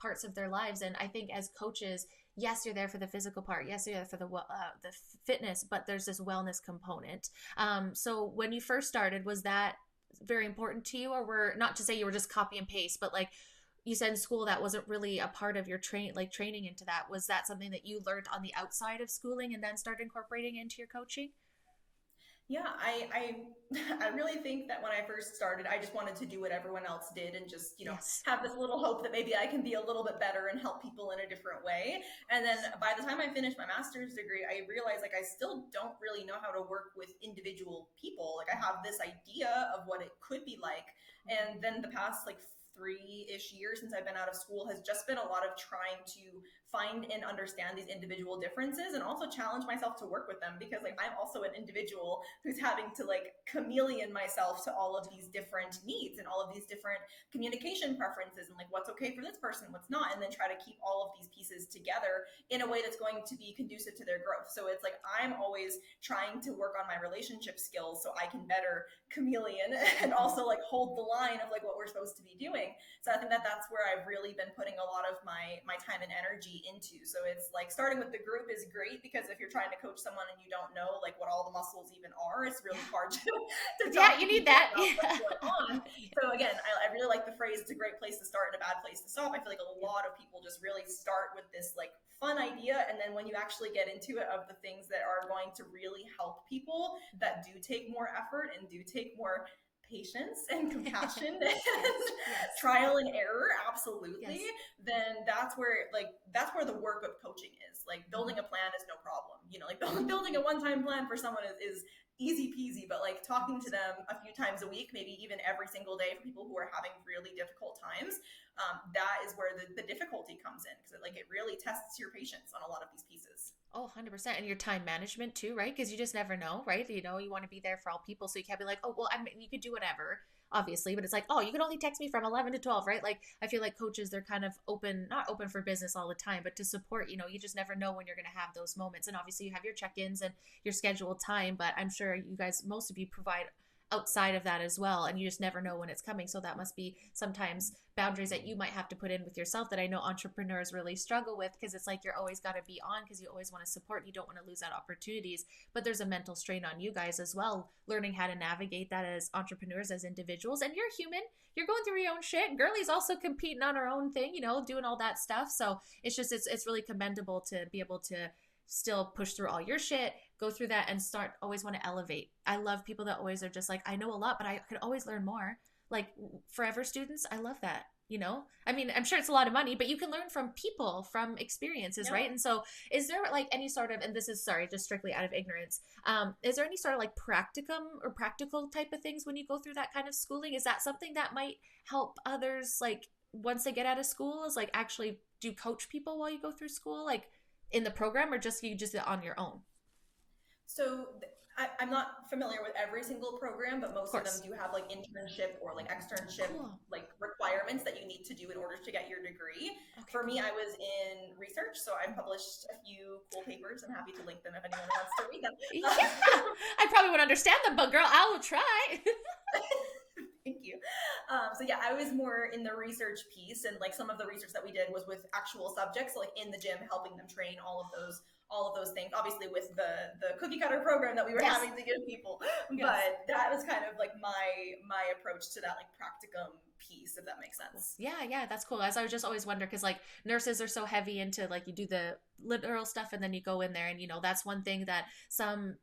parts of their lives. And I think as coaches, yes, you're there for the physical part. Yes, you're there for the fitness, but there's this wellness component. So when you first started, was that very important to you, or were, not to say you were just copy and paste, but like you said in school that wasn't really a part of your training into that? Was that something that you learned on the outside of schooling and then started incorporating into your coaching? Yeah, I really think that when I first started, I just wanted to do what everyone else did and just, Yes. have this little hope that maybe I can be a little bit better and help people in a different way. And then Yes. by the time I finished my master's degree, I realized like I still don't really know how to work with individual people. Like I have this idea of what it could be like. And then the past like 3-ish years since I've been out of school has just been a lot of trying to find and understand these individual differences and also challenge myself to work with them because like I'm also an individual who's having to like chameleon myself to all of these different needs and all of these different communication preferences and like what's okay for this person, what's not, and then try to keep all of these pieces together in a way that's going to be conducive to their growth. So it's like I'm always trying to work on my relationship skills so I can better chameleon and also like hold the line of like what we're supposed to be doing. So I think that that's where I've really been putting a lot of my time and energy into. So it's like starting with the group is great because if you're trying to coach someone and you don't know like what all the muscles even are, it's really Yeah. hard to Yeah, talk to you need people that. about what's Yeah. going on. So again, I really like the phrase, it's a great place to start and a bad place to stop. I feel like a Yeah. lot of people just really start with this like fun idea, and then when you actually get into it of the things that are going to really help people that do take more effort and do take more patience and compassion and Yes. Yes. trial and error, absolutely, Yes. then that's where the work of coaching is. Like building a plan is no problem, like building a one-time plan for someone is easy peasy, but like talking to them a few times a week, maybe even every single day for people who are having really difficult times, that is where the difficulty comes in because it really tests your patience on a lot of these pieces. Oh, 100%. And your time management too, right? Because you just never know, right? You want to be there for all people. So you can't be like, oh, well, you could do whatever, obviously, but it's like, oh, you could only text me from 11 to 12, right? Like, I feel like coaches, they're kind of open, not open for business all the time, but to support, you just never know when you're going to have those moments. And obviously, you have your check ins and your scheduled time, but I'm sure you guys, most of you provide outside of that as well, and you just never know when it's coming. So that must be sometimes boundaries that you might have to put in with yourself that I know entrepreneurs really struggle with, because it's like you're always got to be on because you always want to support and you don't want to lose out opportunities, but there's a mental strain on you guys as well, learning how to navigate that as entrepreneurs, as individuals. And you're human, you're going through your own shit. Girlie's also competing on her own thing, doing all that stuff. So it's really commendable to be able to still push through all your shit, go through that, and start always want to elevate. I love people that always are just like, I know a lot, but I could always learn more. Like forever students, I love that. I mean, I'm sure it's a lot of money, but you can learn from people, from experiences, Yeah. right? And so is there like any sort of, and this is, sorry, just strictly out of ignorance, is there any sort of like practicum or practical type of things when you go through that kind of schooling? Is that something that might help others, like once they get out of school, is like actually do coach people while you go through school, like in the program, or just you just on your own? So I'm not familiar with every single program, but Of most of them course. do have like internship or like externship Cool. like requirements that you need to do in order to get your degree. Okay, For me, cool. I was in research, so I published a few cool papers. I'm happy to link them if anyone wants to read them. Yeah, I probably wouldn't understand them, but girl, I will try. Thank you. So yeah, I was more in the research piece, and like some of the research that we did was with actual subjects, so like in the gym, helping them train all of those things, obviously with the cookie cutter program that we were Yes. having to give people. Yes. But that was kind of like my approach to that like practicum piece, if that makes sense. Yeah, that's cool. As I was just always wonder, because like nurses are so heavy into like you do the literal stuff and then you go in there and that's one thing that some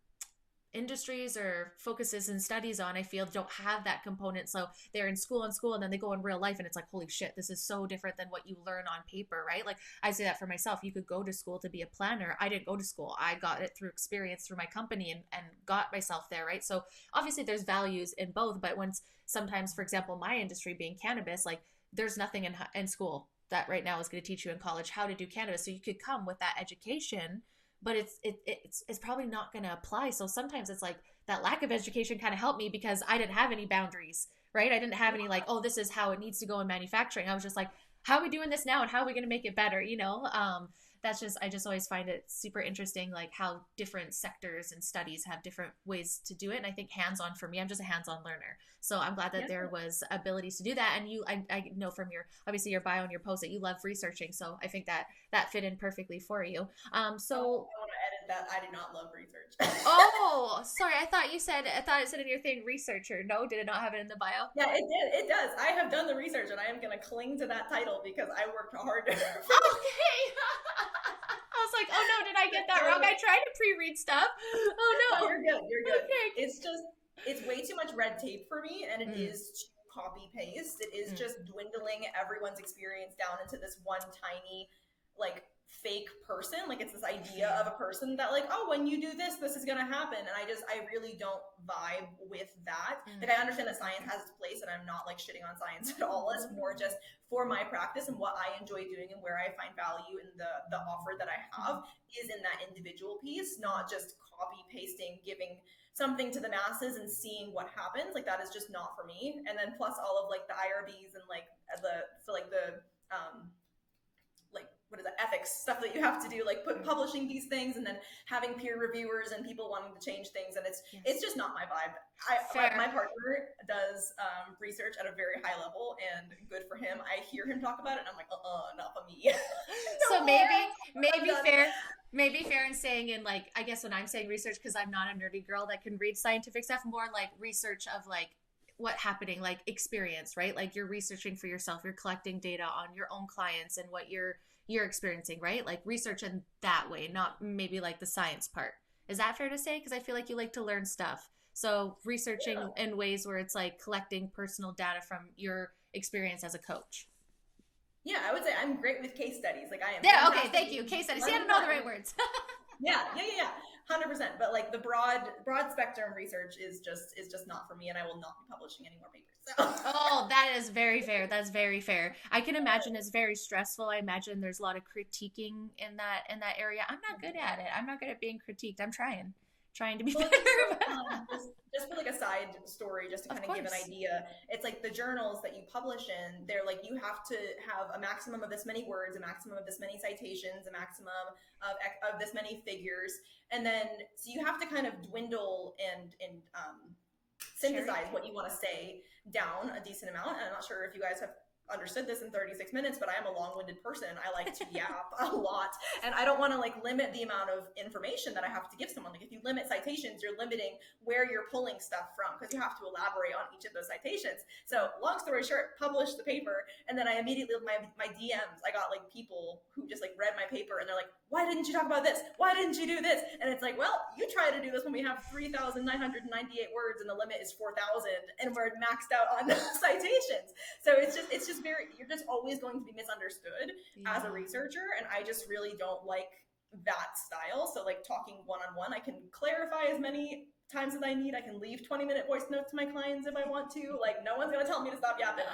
industries or focuses and studies on, I feel, don't have that component. So they're in school and then they go in real life and it's like, holy shit, this is so different than what you learn on paper, right? Like I say that for myself. You could go to school to be a planner. I didn't go to school. I got it through experience through my company and got myself there, right? So obviously there's values in both, but once sometimes, for example, my industry being cannabis, like there's nothing in school that right now is going to teach you in college how to do cannabis. So you could come with that education, but it's probably not going to apply. So sometimes it's like that lack of education kind of helped me because I didn't have any boundaries, right? I didn't have any like, oh, this is how it needs to go in manufacturing. I was just like, how are we doing this now and how are we going to make it better? I just always find it super interesting, like how different sectors and studies have different ways to do it. And I think hands-on for me, I'm just a hands-on learner. So I'm glad that there was abilities to do that. And I know from obviously your bio and your post that you love researching. So I think that fit in perfectly for you. I want to edit that. I do not love research. Oh, sorry. I thought it said in your thing, researcher. No, did it not have it in the bio? Yeah, it did. It does. I have done the research and I am going to cling to that title because I worked hard. Okay. I was like, oh no, did I get that wrong? I tried to pre-read stuff. Oh no. You're good. Okay. It's way too much red tape for me, and it is to copy paste. It is just dwindling everyone's experience down into this one tiny, like, fake person. Like, it's this idea of a person that like, oh, when you do this, this is gonna happen. And I really don't vibe with that. Like, I understand that science has its place, and I'm not like shitting on science at all. It's more just for my practice and what I enjoy doing and where I find value in the offer that I have is in that individual piece, not just copy pasting, giving something to the masses and seeing what happens. Like, that is just not for me. And then plus all of like the IRBs and like what is that, ethics stuff that you have to do, like publishing these things and then having peer reviewers and people wanting to change things, and it's just not my vibe. My partner does research at a very high level, and good for him. I hear him talk about it and I'm like, not for me. So maybe fair in saying, in like, I guess when I'm saying research, because I'm not a nerdy girl that can read scientific stuff, more like research of like what happening, like experience, right? Like you're researching for yourself, you're collecting data on your own clients and what you're experiencing, right? Like research in that way, not maybe like the science part. Is that fair to say? Because I feel like you like to learn stuff. So researching in ways where it's like collecting personal data from your experience as a coach. Yeah, I would say I'm great with case studies. Like I am. Yeah, okay, thank you. Case studies. See, I don't know the right words. Yeah. 100%. But like the broad spectrum research is just not for me, and I will not be publishing any more papers. So. Oh, that is very fair. That's very fair. I can imagine it's very stressful. I imagine there's a lot of critiquing in that area. I'm not good at it. I'm not good at being critiqued. I'm trying to be better. Just for like a side story, just to kind of give an idea, it's like the journals that you publish in, they're like, you have to have a maximum of this many words, a maximum of this many citations, a maximum of this many figures. And then, so you have to kind of dwindle and synthesize what you want to say down a decent amount. And I'm not sure if you guys have understood this in 36 minutes, but I am a long-winded person. I like to yap a lot, and I don't want to like limit the amount of information that I have to give someone. Like if you limit citations, you're limiting where you're pulling stuff from, because you have to elaborate on each of those citations. So long story short, published the paper, and then I immediately, my DMs, I got like people who just like read my paper and they're like, why didn't you talk about this? Why didn't you do this? And it's like, well, you try to do this when we have 3,998 words and the limit is 4,000 and we're maxed out on citations. So it's just you're just always going to be misunderstood as a researcher, and I just really don't like that style. So like talking one-on-one, I can clarify as many times as I need. I can leave 20-minute voice notes to my clients if I want to. Like no one's gonna tell me to stop yapping.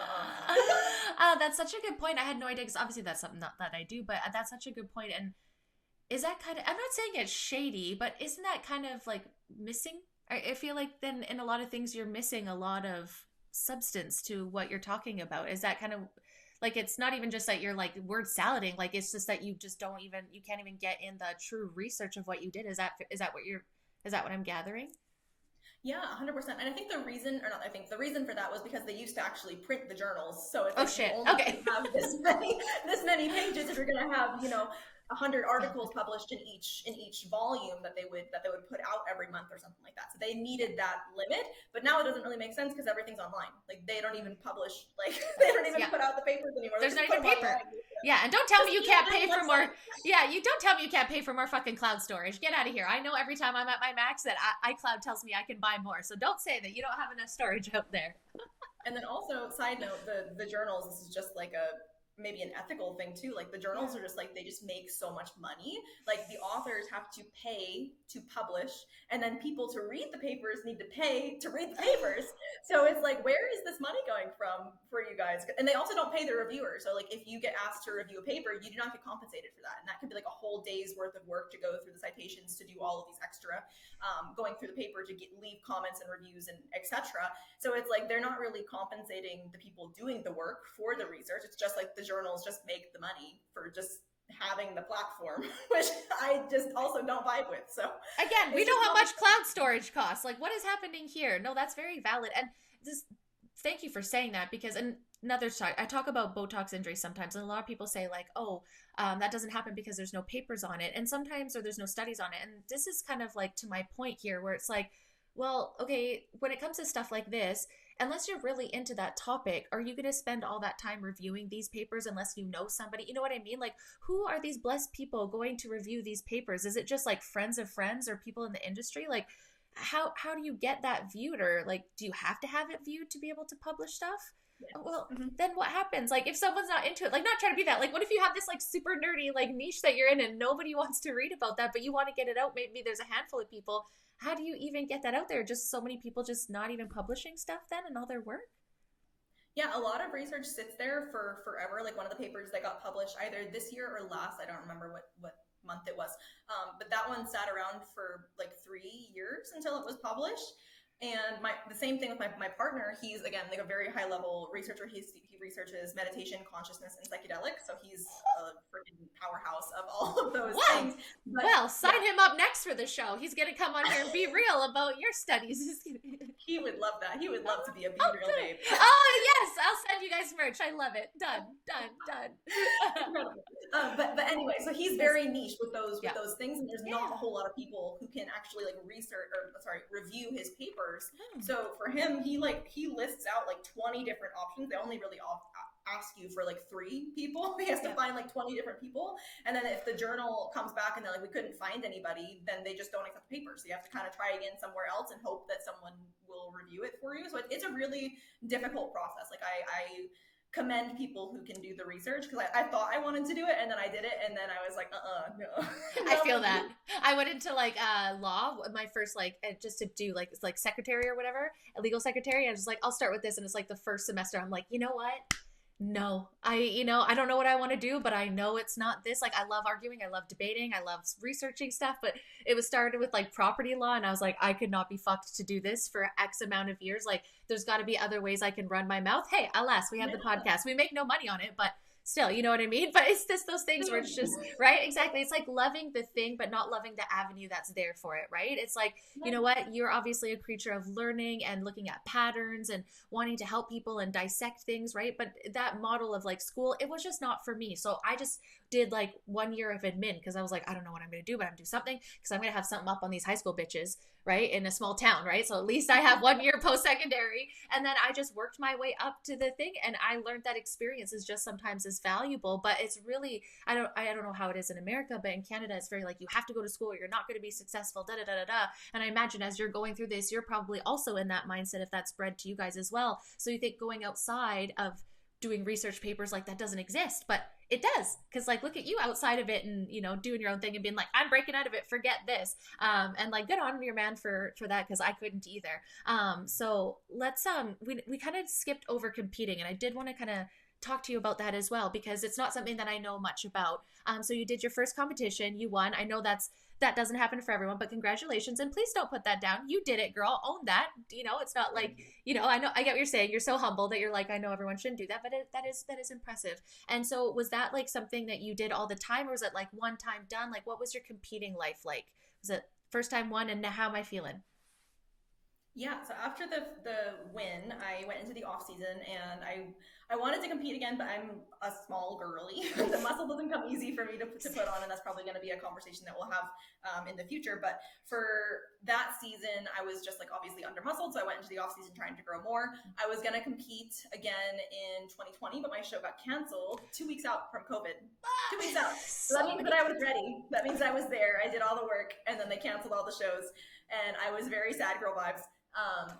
That's such a good point. I had no idea, because obviously that's something that I do, but that's such a good point. And is that kind of, I'm not saying it's shady, but isn't that kind of like missing? I feel like then in a lot of things you're missing a lot of substance to what you're talking about. Is that kind of like, it's not even just that you're like word salading, like it's just that you just you can't even get in the true research of what you did. Is that what I'm gathering? Yeah, 100%. And I think the reason for that was because they used to actually print the journals. So it's you only have this many pages if you're going to have, 100 articles published in each volume that they would put out every month or something like that. So they needed that limit, but now it doesn't really make sense because everything's online. Like they don't even publish, like they don't even put out the papers anymore. There's not even paper. Online. Yeah, and don't tell me you can't pay for more. Yeah, you don't tell me you can't pay for more fucking cloud storage. Get out of here. I know every time I'm at my max that iCloud tells me I can buy more. So don't say that you don't have enough storage out there. And then also, side note, the journals, this is just like maybe an ethical thing too. Like the journals are just like, they just make so much money. Like the authors have to pay to publish, and then people to read the papers need to pay to read the papers. So it's like, where is this money going from for you guys? And they also don't pay the reviewers. So like if you get asked to review a paper, you do not get compensated for that. And that could be like a whole day's worth of work to go through the citations, to do all of these extra going through the paper, to leave comments and reviews and etc. So it's like they're not really compensating the people doing the work for the research. It's just like the journals just make the money for just having the platform, which I just also don't vibe with. So again, we know how much cloud storage costs. Like, what is happening here? No, that's very valid. And just thank you for saying that, because another side, I talk about Botox injuries sometimes, and a lot of people say like, oh, that doesn't happen because there's no papers on it, and sometimes, or there's no studies on it. And this is kind of like to my point here, where it's like, well, okay, when it comes to stuff like this, unless you're really into that topic, are you going to spend all that time reviewing these papers unless you know somebody? You know what I mean? Like, who are these blessed people going to review these papers? Is it just like friends of friends or people in the industry? Like, how do you get that viewed? Or like, do you have to have it viewed to be able to publish stuff? Yes. Well, then what happens? Like, if someone's not into it, like, not trying to be that, like, what if you have this like super nerdy like niche that you're in and nobody wants to read about that, but you want to get it out? Maybe there's a handful of people. How do you even get that out there? Just so many people just not even publishing stuff then and all their work? Yeah, a lot of research sits there for forever. Like one of the papers that got published either this year or last, I don't remember what month it was, but that one sat around for like 3 years until it was published. And the same thing with my partner. He's, again, like a very high level researcher. He researches meditation, consciousness, and psychedelics. So he's a freaking powerhouse of all of those things. But, well, sign him up next for the show. He's going to come on here and be real about your studies. He would love that. He would love to be a Be Real Babe. Oh, yes. I'll send you guys merch. I love it. Done. Incredible. But anyway, so he's very niche with those things, and there's not a whole lot of people who can actually like review his papers. So for him, he lists out like 20 different options. They only really ask you for like 3 people. He has to find like 20 different people, and then if the journal comes back and they're like, we couldn't find anybody, then they just don't accept the paper. So you have to kind of try again somewhere else and hope that someone will review it for you. So it's a really difficult process. Like I commend people who can do the research, because I thought I wanted to do it, and then I did it, and then I was like, no. I feel that. I went into like law, my first like just to do like, it's like secretary or whatever, a legal secretary. I was like, I'll start with this, and it's like the first semester. I'm like, you know what? No, I don't know what I want to do, but I know it's not this. Like, I love arguing, I love debating, I love researching stuff, but it was started with like property law, and I was like, I could not be fucked to do this for X amount of years. Like, there's got to be other ways I can run my mouth. Hey, alas, we have the podcast. We make no money on it, but still, you know what I mean? But it's just those things where it's just, right? Exactly. It's like loving the thing, but not loving the avenue that's there for it, right? It's like, you know what? You're obviously a creature of learning and looking at patterns and wanting to help people and dissect things, right? But that model of like school, it was just not for me. So I just did like 1 year of admin, because I was like, I don't know what I'm going to do, but I'm going to do something, because I'm going to have something up on these high school bitches, right? In a small town, right? So at least I have 1 year post-secondary. And then I just worked my way up to the thing. And I learned that experience is just sometimes as valuable, but it's really, I don't know how it is in America, but in Canada, it's very like, you have to go to school, you're not going to be successful, And I imagine as you're going through this, you're probably also in that mindset, if that's spread to you guys as well. So you think going outside of doing research papers like that doesn't exist, but it does, because like, look at you outside of it and, you know, doing your own thing and being like, I'm breaking out of it, forget this, and like, good on your man for that, because I couldn't either. So let's we kind of skipped over competing, and I did want to kind of talk to you about that as well, because it's not something that I know much about. So you did your first competition, you won. I know that doesn't happen for everyone, but congratulations. And please don't put that down. You did it, girl. Own that. You know, it's not like, you know, I get what you're saying. You're so humble that you're like, I know everyone shouldn't do that, but that is impressive. And so was that like something that you did all the time, or was it like one time done? Like, what was your competing life like? Was it first time one, and now how am I feeling? Yeah, so after the win, I went into the off season and I wanted to compete again, but I'm a small girly. The muscle doesn't come easy for me to put on, and that's probably going to be a conversation that we'll have in the future. But for that season, I was just like obviously under muscled, so I went into the off season trying to grow more. I was going to compete again in 2020, but my show got canceled 2 weeks out from COVID. 2 weeks out. So that So means many that I was things. ready. That means I was there. I did all the work, and then they canceled all the shows, and I was very sad girl vibes.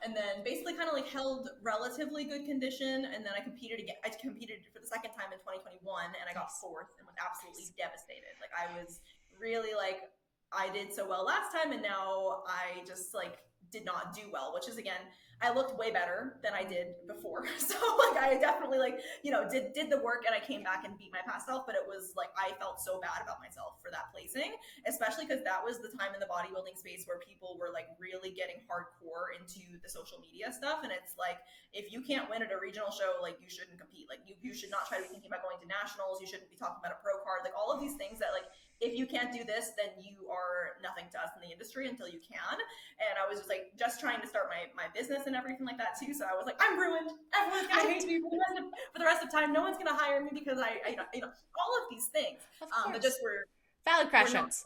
And then basically kind of like held relatively good condition. And then I competed again. I competed for the second time in 2021 and I got Nice. fourth and was absolutely Nice. devastated. Like I was really like, I did so well last time and now I just like did not do well, which is again, I looked way better than I did before. So like I definitely like, did the work and I came back and beat my past self, but it was like I felt so bad about myself for that placing, especially because that was the time in the bodybuilding space where people were like really getting hardcore into the social media stuff. And it's like, if you can't win at a regional show, like you shouldn't compete. Like you should not try to be thinking about going to nationals. You shouldn't be talking about a pro card, like all of these things that like, if you can't do this, then you are nothing to us in the industry until you can. And I was just like, just trying to start my business and everything like that too. So I was like, I'm ruined. Everyone's gonna hate me for the rest of time. No one's gonna hire me because all of these things Of that just course. Valid were not questions.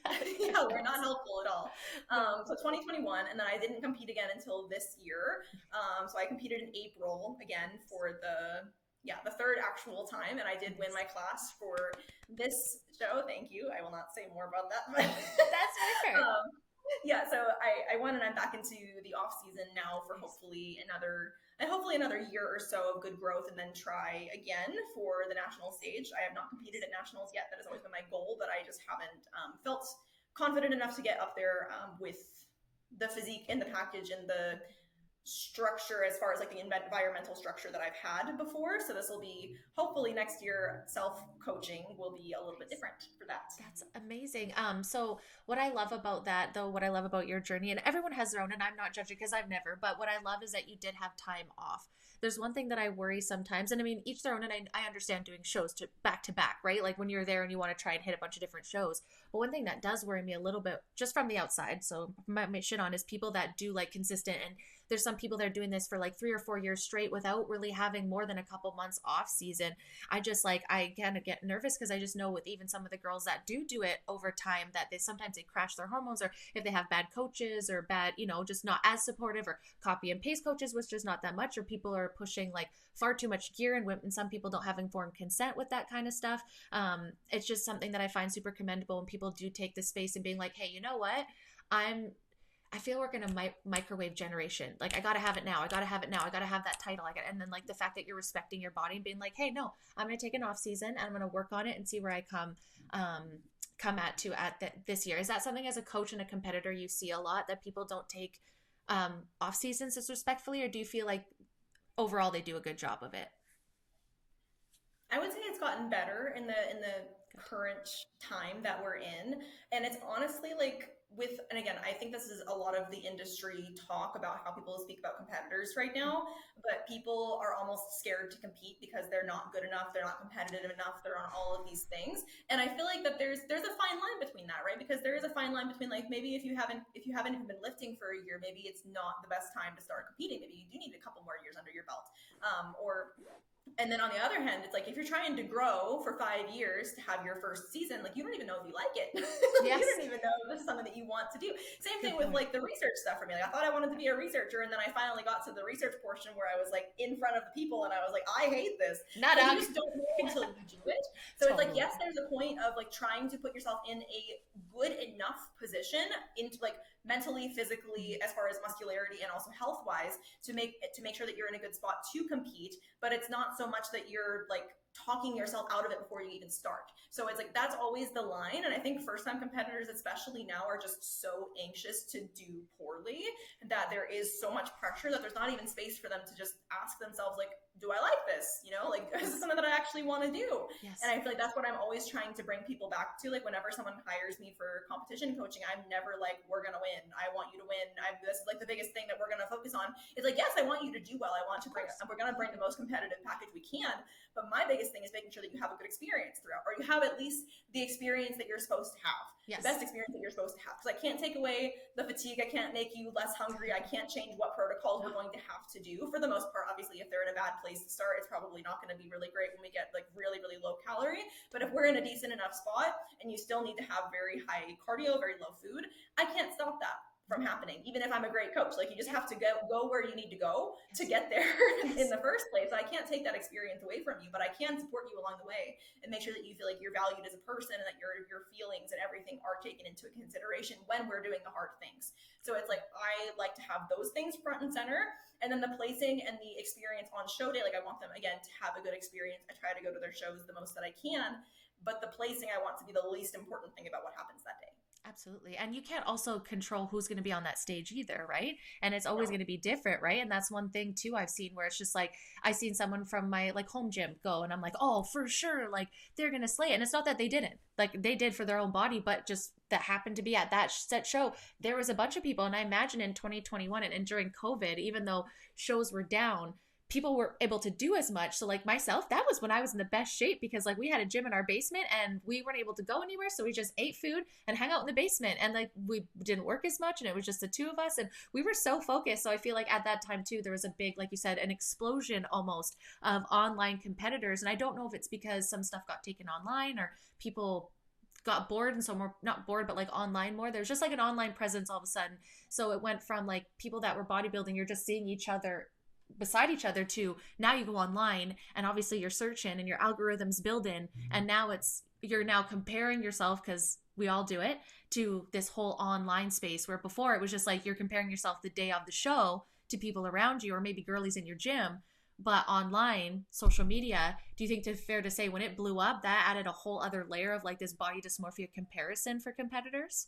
Valid yeah, we're not questions. helpful at all. No. So 2021, and then I didn't compete again until this year. So I competed in April again for the third actual time, and I did win my class for this show. Thank you. I will not say more about that. That's fair. Yeah, so I won, and I'm back into the off season now for Nice. hopefully another year or so of good growth, and then try again for the national stage. I have not competed at nationals yet. That has always been my goal, but I just haven't felt confident enough to get up there with the physique and the package and the structure as far as like the environmental structure that I've had before. So this will be hopefully next year self coaching will be a little bit Nice. different for that. That's amazing. So what I love about that though, what I love about your journey, and everyone has their own, and I'm not judging because I've never, but what I love is that you did have time off. There's one thing that I worry sometimes, and I mean each their own, and I understand doing shows to back, right? Like when you're there and you want to try and hit a bunch of different shows. But one thing that does worry me a little bit, just from the outside, so my shit on, is people that do like consistent, and there's some people that are doing this for like 3 or 4 years straight without really having more than a couple months off season. I kind of get nervous because I just know with even some of the girls that do it over time that they sometimes they crash their hormones, or if they have bad coaches or bad, just not as supportive, or copy and paste coaches, which just not that much, or people are pushing like far too much gear, and some people don't have informed consent with that kind of stuff. It's just something that I find super commendable when people do take the space and being like, hey, you know what? I'm I feel we're in a microwave generation. Like I gotta have it now. I gotta have it now. I gotta have that title. And then like the fact that you're respecting your body and being like, hey, no, I'm gonna take an off season and I'm gonna work on it and see where I come this year. Is that something as a coach and a competitor you see a lot, that people don't take off seasons as respectfully, or do you feel like overall they do a good job of it? I would say it's gotten better in the current time that we're in. And it's honestly like and again, I think this is a lot of the industry talk about how people speak about competitors right now, but people are almost scared to compete because they're not good enough, they're not competitive enough, they're on all of these things. And I feel like that there's a fine line between that, right? Because there is a fine line between like maybe if you haven't even been lifting for a year, maybe it's not the best time to start competing. Maybe you do need a couple more years under your belt. Or and then on the other hand, it's like if you're trying to grow for 5 years to have your first season, like you don't even know if you like it. You Yes. don't even know if this is something that you want to do. Same thing Good with point. like the research stuff for me. Like I thought I wanted to be a researcher, and then I finally got to the research portion where I was like in front of the people, and I was like, I hate this. Not Like you Doug. just don't know until you do it. So it's like Totally. yes, there's a point of like trying to put yourself in a good enough position into like mentally, physically, as far as muscularity and also health wise, to make sure that you're in a good spot to compete. But it's not so much that you're like talking yourself out of it before you even start. So it's like that's always the line. And I think first time competitors, especially now, are just so anxious to do poorly that there is so much pressure that there's not even space for them to just ask themselves, like, do I like this? You know, like, is this something that I actually want to do? Yes. And I feel like that's what I'm always trying to bring people back to. Like, whenever someone hires me for competition coaching, I'm never like, we're going to win. I want you to win. This is like the biggest thing that we're going to focus on. Is like, yes, I want you to do well. I want to bring, we're going to bring the most competitive package we can. But my biggest thing is making sure that you have a good experience throughout, or you have at least the experience that you're supposed to have. Yes. The best experience that you're supposed to have. Because I can't take away the fatigue. I can't make you less hungry. I can't change what protocols we're going to have to do. For the most part, obviously, if they're in a bad place to start, it's probably not going to be really great when we get like really, really low calorie. But if we're in a decent enough spot and you still need to have very high cardio, very low food, I can't stop that from happening, even if I'm a great coach. Like, you just have to go where you need to go to get there in the first place. I can't take that experience away from you, but I can support you along the way and make sure that you feel like you're valued as a person and that your feelings and everything are taken into consideration when we're doing the hard things. So it's like, I like to have those things front and center. And then the placing and the experience on show day, like, I want them, again, to have a good experience. I try to go to their shows the most that I can, but the placing I want to be the least important thing about what happens that day. Absolutely. And you can't also control who's going to be on that stage either, right? And it's always going to be different, right? And that's one thing too I've seen, where it's just like, I've seen someone from my like home gym go and I'm like, oh, for sure, like they're going to slay it. And it's not that they didn't, like they did for their own body, but just that happened to be at that set show, there was a bunch of people. And I imagine in 2021 and during COVID, even though shows were down, people were able to do as much. So like myself, that was when I was in the best shape, because like we had a gym in our basement and we weren't able to go anywhere. So we just ate food and hung out in the basement, and like we didn't work as much and it was just the two of us and we were so focused. So I feel like at that time too, there was a big, like you said, an explosion almost of online competitors. And I don't know if it's because some stuff got taken online or people got bored and so more, not bored, but like online more. There's just like an online presence all of a sudden. So it went from like people that were bodybuilding, you're just seeing each other beside each other, to now you go online and obviously you're searching and your algorithms build in, and now it's, you're now comparing yourself, because we all do it, to this whole online space, where before it was just like you're comparing yourself the day of the show to people around you or maybe girlies in your gym. But online, social media, do you think it's fair to say when it blew up, that added a whole other layer of like this body dysmorphia comparison for competitors?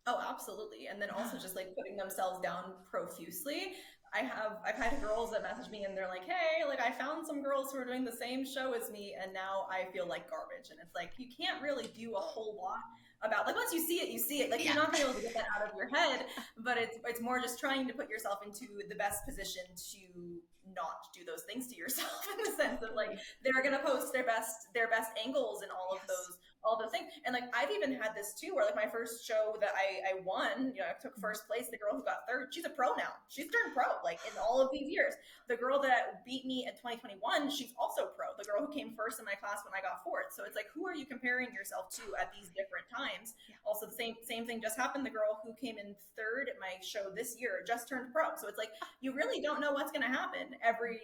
Oh, absolutely. And then also just like putting themselves down profusely. I've had girls that message me and they're like, hey, like I found some girls who are doing the same show as me and now I feel like garbage. And it's like, you can't really do a whole lot about, like, once you see it, you see it. Like, you're not gonna be able to get that out of your head, but it's more just trying to put yourself into the best position to not do those things to yourself, in the sense of like, they're gonna post their best angles and all of those things. And like, I've even had this too, where like my first show that I won, you know, I took first place. The girl who got third, she's a pro now. She's turned pro, like, in all of these years. The girl that beat me in 2021, she's also pro. The girl who came first in my class when I got fourth. So it's like, who are you comparing yourself to at these different times? Yeah. Also, the same thing just happened. The girl who came in third at my show this year just turned pro. So it's like, you really don't know what's going to happen every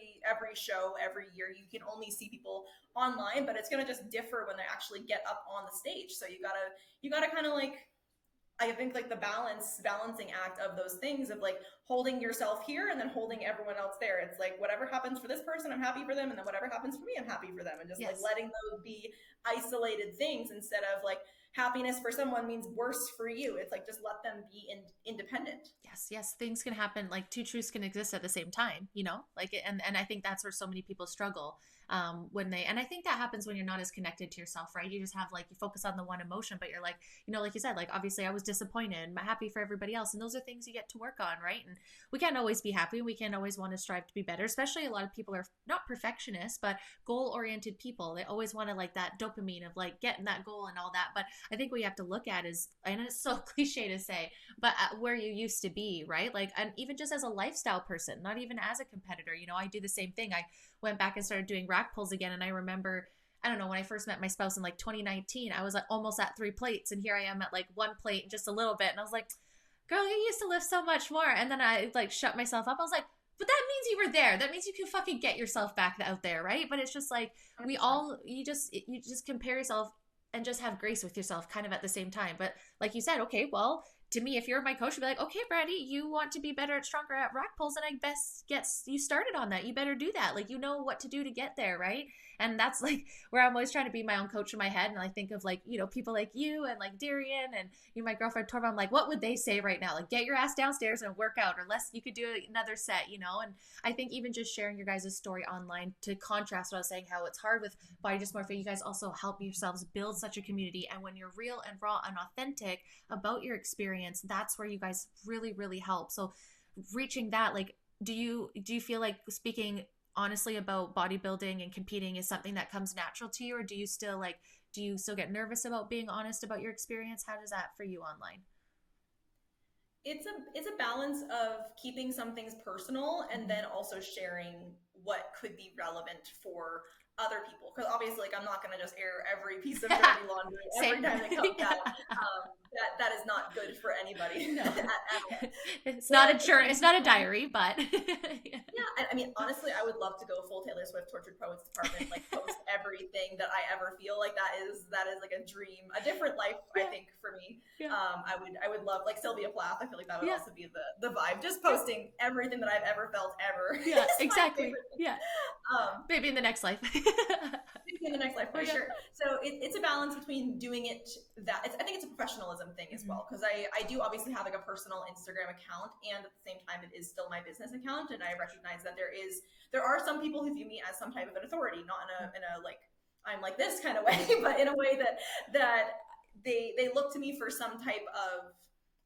show, every year. You can only see people online, but it's going to just differ when they actually get up on the stage. So you gotta kind of like, I think like the balancing act of those things, of like holding yourself here and then holding everyone else there. It's like, whatever happens for this person, I'm happy for them. And then whatever happens for me, I'm happy for them. And just like letting those be isolated things, instead of like, happiness for someone means worse for you. It's like, just let them be independent. Yes, things can happen. Like two truths can exist at the same time, you know, like, and I think that's where so many people struggle when they, and I think that happens when you're not as connected to yourself, right? You just have like, you focus on the one emotion, but you're like, you know, like you said, like, obviously I was disappointed, I'm happy for everybody else. And those are things you get to work on, right? And we can't always be happy. We can't always want to strive to be better, especially a lot of people are not perfectionists, but goal-oriented people. They always want to like that dopamine of like getting that goal and all that. But I think what you have to look at is, and it's so cliche to say, but where you used to be, right? Like, and even just as a lifestyle person, not even as a competitor, you know, I do the same thing. I went back and started doing rack pulls again. And I remember, I don't know, when I first met my spouse in like 2019, I was like almost at 3 plates. And here I am at like 1 plate and just a little bit. And I was like, girl, you used to lift so much more. And then I like shut myself up. I was like, but that means you were there. That means you can fucking get yourself back out there, right? But it's just like, you just compare yourself and just have grace with yourself kind of at the same time. But like you said, okay, well, to me, if you're my coach, you'd be like, okay, Brandy, you want to be better at stronger at rack pulls, and I best get you started on that. You better do that. Like, you know what to do to get there, right? And that's like where I'm always trying to be my own coach in my head. And I think of like, people like you and like Darian and my girlfriend Torva. I'm like, what would they say right now? Like, get your ass downstairs and work out, or less you could do another set, And I think even just sharing your guys' story online to contrast what I was saying, how it's hard with body dysmorphia, you guys also help yourselves build such a community. And when you're real and raw and authentic about your experience, that's where you guys really, really help. So reaching that, like, do you feel like speaking honestly about bodybuilding and competing is something that comes natural to you, or do you still get nervous about being honest about your experience? How does that for you online? It's a balance of keeping some things personal and then also sharing what could be relevant for other people, because obviously, like, I'm not going to just air every piece of dirty laundry every time it comes out. That is not good for anybody. No. at all. It's not it's not a diary, but yeah. I mean, honestly, I would love to go full Taylor Swift Tortured Poets department, like post everything that I ever feel. Like that is like a dream, a different life. I think for me, I would love, like, Sylvia Plath. I feel like that would also be the vibe. Just posting everything that I've ever felt ever. Yeah, exactly. Yeah. Maybe in the next life. In the next life, for sure. So it's a balance between doing it I think it's a professionalism thing as well, because I do obviously have like a personal Instagram account, and at the same time it is still my business account, and I recognize that there are some people who view me as some type of an authority, not in a like I'm like this kind of way, but in a way that they look to me for some type of,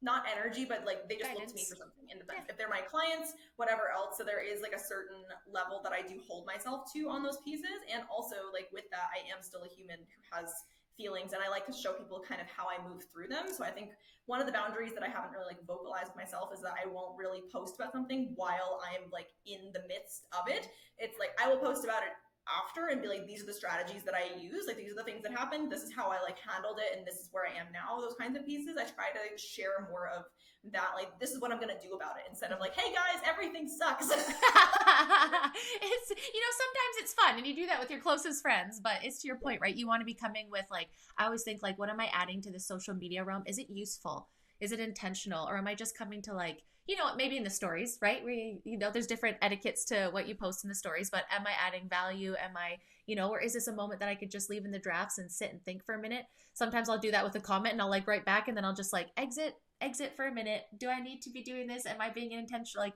not energy, but like they just look to me for something independent. If they're my clients, whatever else. So there is like a certain level that I do hold myself to on those pieces. And also, like, with that, I am still a human who has feelings, and I like to show people kind of how I move through them. So I think one of the boundaries that I haven't really like vocalized myself is that I won't really post about something while I am like in the midst of it. It's like I will post about it after and be like, these are the strategies that I use, like these are the things that happened, this is how I like handled it, and this is where I am now. Those kinds of pieces, I try to share more of that, like, this is what I'm gonna do about it, instead of like, hey guys, everything sucks. It's sometimes it's fun and you do that with your closest friends, but it's to your point, right? You want to be coming with, like, I always think, like, what am I adding to the social media realm? Is it useful? Is it intentional? Or am I just coming to, like, maybe in the stories, right? There's different etiquettes to what you post in the stories, but am I adding value? Am I, or is this a moment that I could just leave in the drafts and sit and think for a minute? Sometimes I'll do that with a comment and I'll like write back, and then I'll just like exit for a minute. Do I need to be doing this? Am I being intentional? Like,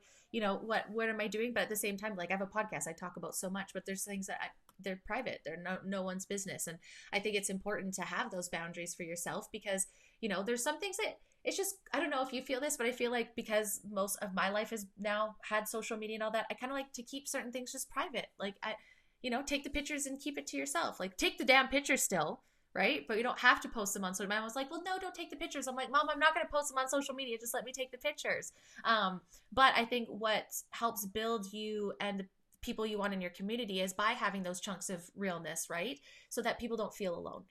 what am I doing? But at the same time, like, I have a podcast I talk about so much, but there's things that they're private. They're no one's business. And I think it's important to have those boundaries for yourself, because, there's some things that it's just, I don't know if you feel this, but I feel like because most of my life has now had social media and all that, I kind of like to keep certain things just private. Like, take the pictures and keep it to yourself. Like, take the damn pictures still, right? But you don't have to post them on social media. I was like, well, no, don't take the pictures. I'm like, Mom, I'm not going to post them on social media. Just let me take the pictures. But I think what helps build you and the people you want in your community is by having those chunks of realness, right? So that people don't feel alone.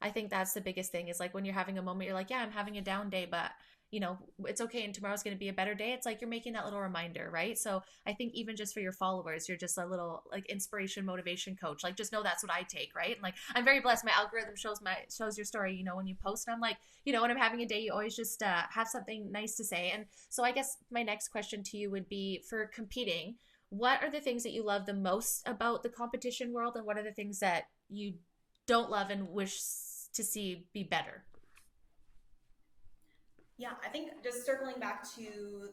I think that's the biggest thing, is like when you're having a moment, you're like, yeah, I'm having a down day, but it's okay, and tomorrow's going to be a better day. It's like you're making that little reminder, right? So I think even just for your followers, you're just a little like inspiration, motivation coach. Like, just know that's what I take, right? And like, I'm very blessed. My algorithm shows your story, when you post, and I'm like, when I'm having a day, you always just have something nice to say. And so I guess my next question to you would be, for competing, what are the things that you love the most about the competition world, and what are the things that you don't love and wish to see be better? Yeah, I think just circling back to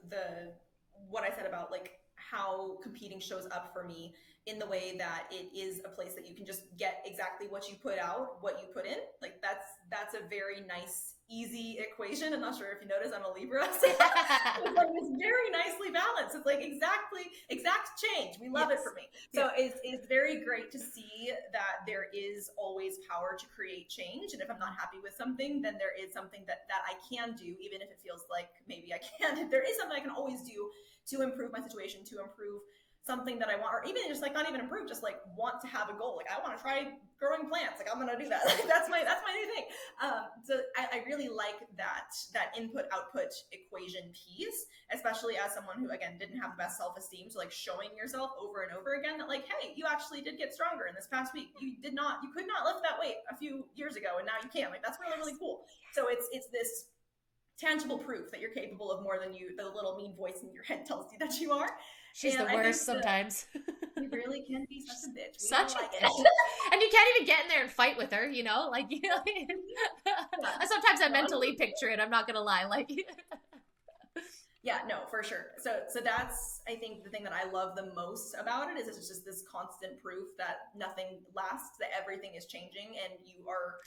what I said about like how competing shows up for me, in the way that it is a place that you can just get exactly what you put out, what you put in. Like that's a very nice, easy equation. I'm not sure if you notice I'm a Libra. So it's very nicely balanced. It's like exact change. We love it for me. So it's very great to see that there is always power to create change. And if I'm not happy with something, then there is something that I can do, even if it feels like maybe I can't. There is something I can always do to improve my situation, to improve something that I want, or even just like not even improve, just like want to have a goal. Like, I want to try growing plants. Like, I'm going to do that. Like, that's my new thing. So I really like that input output equation piece, especially as someone who, again, didn't have the best self-esteem. So like showing yourself over and over again that like, hey, you actually did get stronger in this past week. You could not lift that weight a few years ago, and now you can. Like, that's really, really cool. So it's this tangible proof that you're capable of more than the little mean voice in your head tells you that you are. She's And the I think worst sometimes. she really can be such a bitch. We Such don't a like it. bitch. And you can't even get in there and fight with her, like Yeah. sometimes I mentally picture it, I'm not gonna lie. Like yeah, no, for sure. So that's, I think, the thing that I love the most about it is it's just this constant proof that nothing lasts, that everything is changing, and you are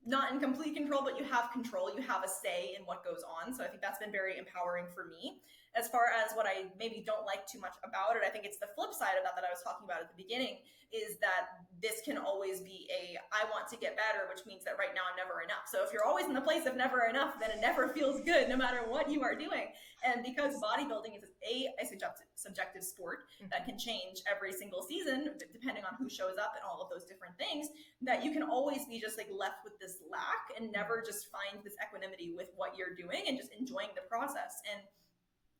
not in complete control, but you have control. You have a say in what goes on. So I think that's been very empowering for me. As far as what I maybe don't like too much about it, I think it's the flip side of that I was talking about at the beginning, is that this can always be I want to get better, which means that right now I'm never enough. So if you're always in the place of never enough, then it never feels good no matter what you are doing. And because bodybuilding is a subjective sport that can change every single season, depending on who shows up and all of those different things, that you can always be just like left with this lack and never just find this equanimity with what you're doing and just enjoying the process. And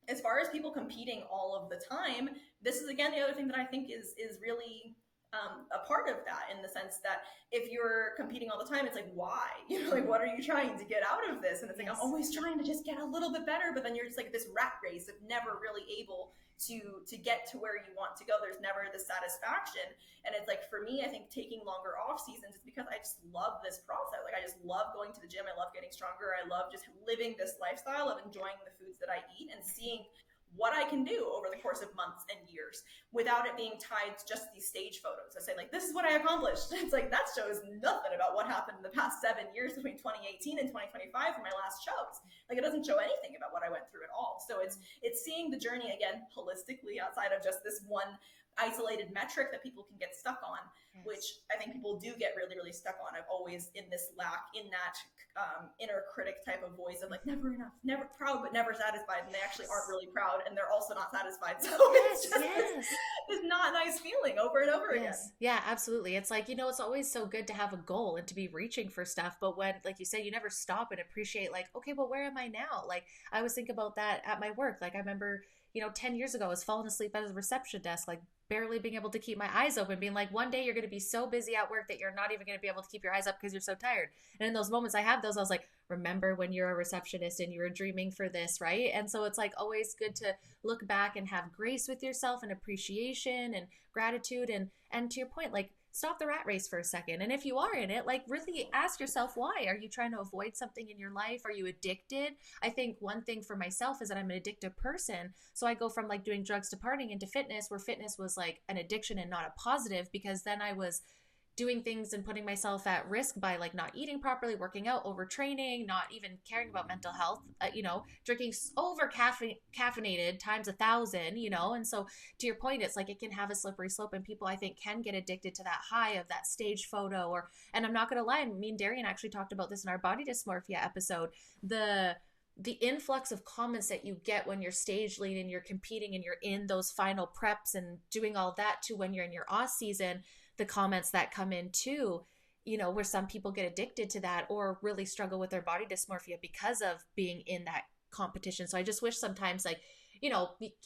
as far as people competing all of the time, this is again the other thing that I think is really a part of that, in the sense that if you're competing all the time, it's like, why? Like, what are you trying to get out of this? And it's like, I'm always trying to just get a little bit better, but then you're just like this rat race of never really able to get to where you want to go. There's never the satisfaction. And it's like, for me, I think taking longer off seasons is because I just love this process. Like, I just love going to the gym. I love getting stronger. I love just living this lifestyle of enjoying the foods that I eat and seeing what I can do over the course of months and years without it being tied to just these stage photos. I say, like, this is what I accomplished. It's like, that shows nothing about what happened in the past 7 years between 2018 and 2025 for my last shows. Like, it doesn't show anything about what I went through at all. So it's seeing the journey again holistically, outside of just this one isolated metric that people can get stuck on, which I think people do get really, really stuck on. I've always in this lack, in that inner critic type of voice of like, never enough, never proud, but never satisfied. And they actually aren't really proud, and they're also not satisfied. So it's just this not nice feeling over and over again. Yeah, absolutely. It's like, it's always so good to have a goal and to be reaching for stuff. But when, like you say, you never stop and appreciate, like, okay, well, where am I now? Like, I always think about that at my work. Like, I remember, 10 years ago, I was falling asleep at a reception desk, like barely being able to keep my eyes open, being like, one day you're going to be so busy at work that you're not even going to be able to keep your eyes up because you're so tired. And in those moments I was like, remember when you're a receptionist and you were dreaming for this, right? And so it's like always good to look back and have grace with yourself and appreciation and gratitude. And to your point, like, stop the rat race for a second. And if you are in it, like, really ask yourself, why? Are you trying to avoid something in your life? Are you addicted? I think one thing for myself is that I'm an addictive person. So I go from like doing drugs to partying into fitness, where fitness was like an addiction and not a positive, because then I was doing things and putting myself at risk by like not eating properly, working out, overtraining, not even caring about mental health, drinking over caffeinated times 1,000, and so to your point, it's like it can have a slippery slope, and people I think can get addicted to that high of that stage photo. And I'm not going to lie, me and Darian actually talked about this in our body dysmorphia episode, the influx of comments that you get when you're stage lead and you're competing and you're in those final preps and doing all that, to when you're in your off season, the comments that come in too, where some people get addicted to that or really struggle with their body dysmorphia because of being in that competition. So I just wish sometimes, like, you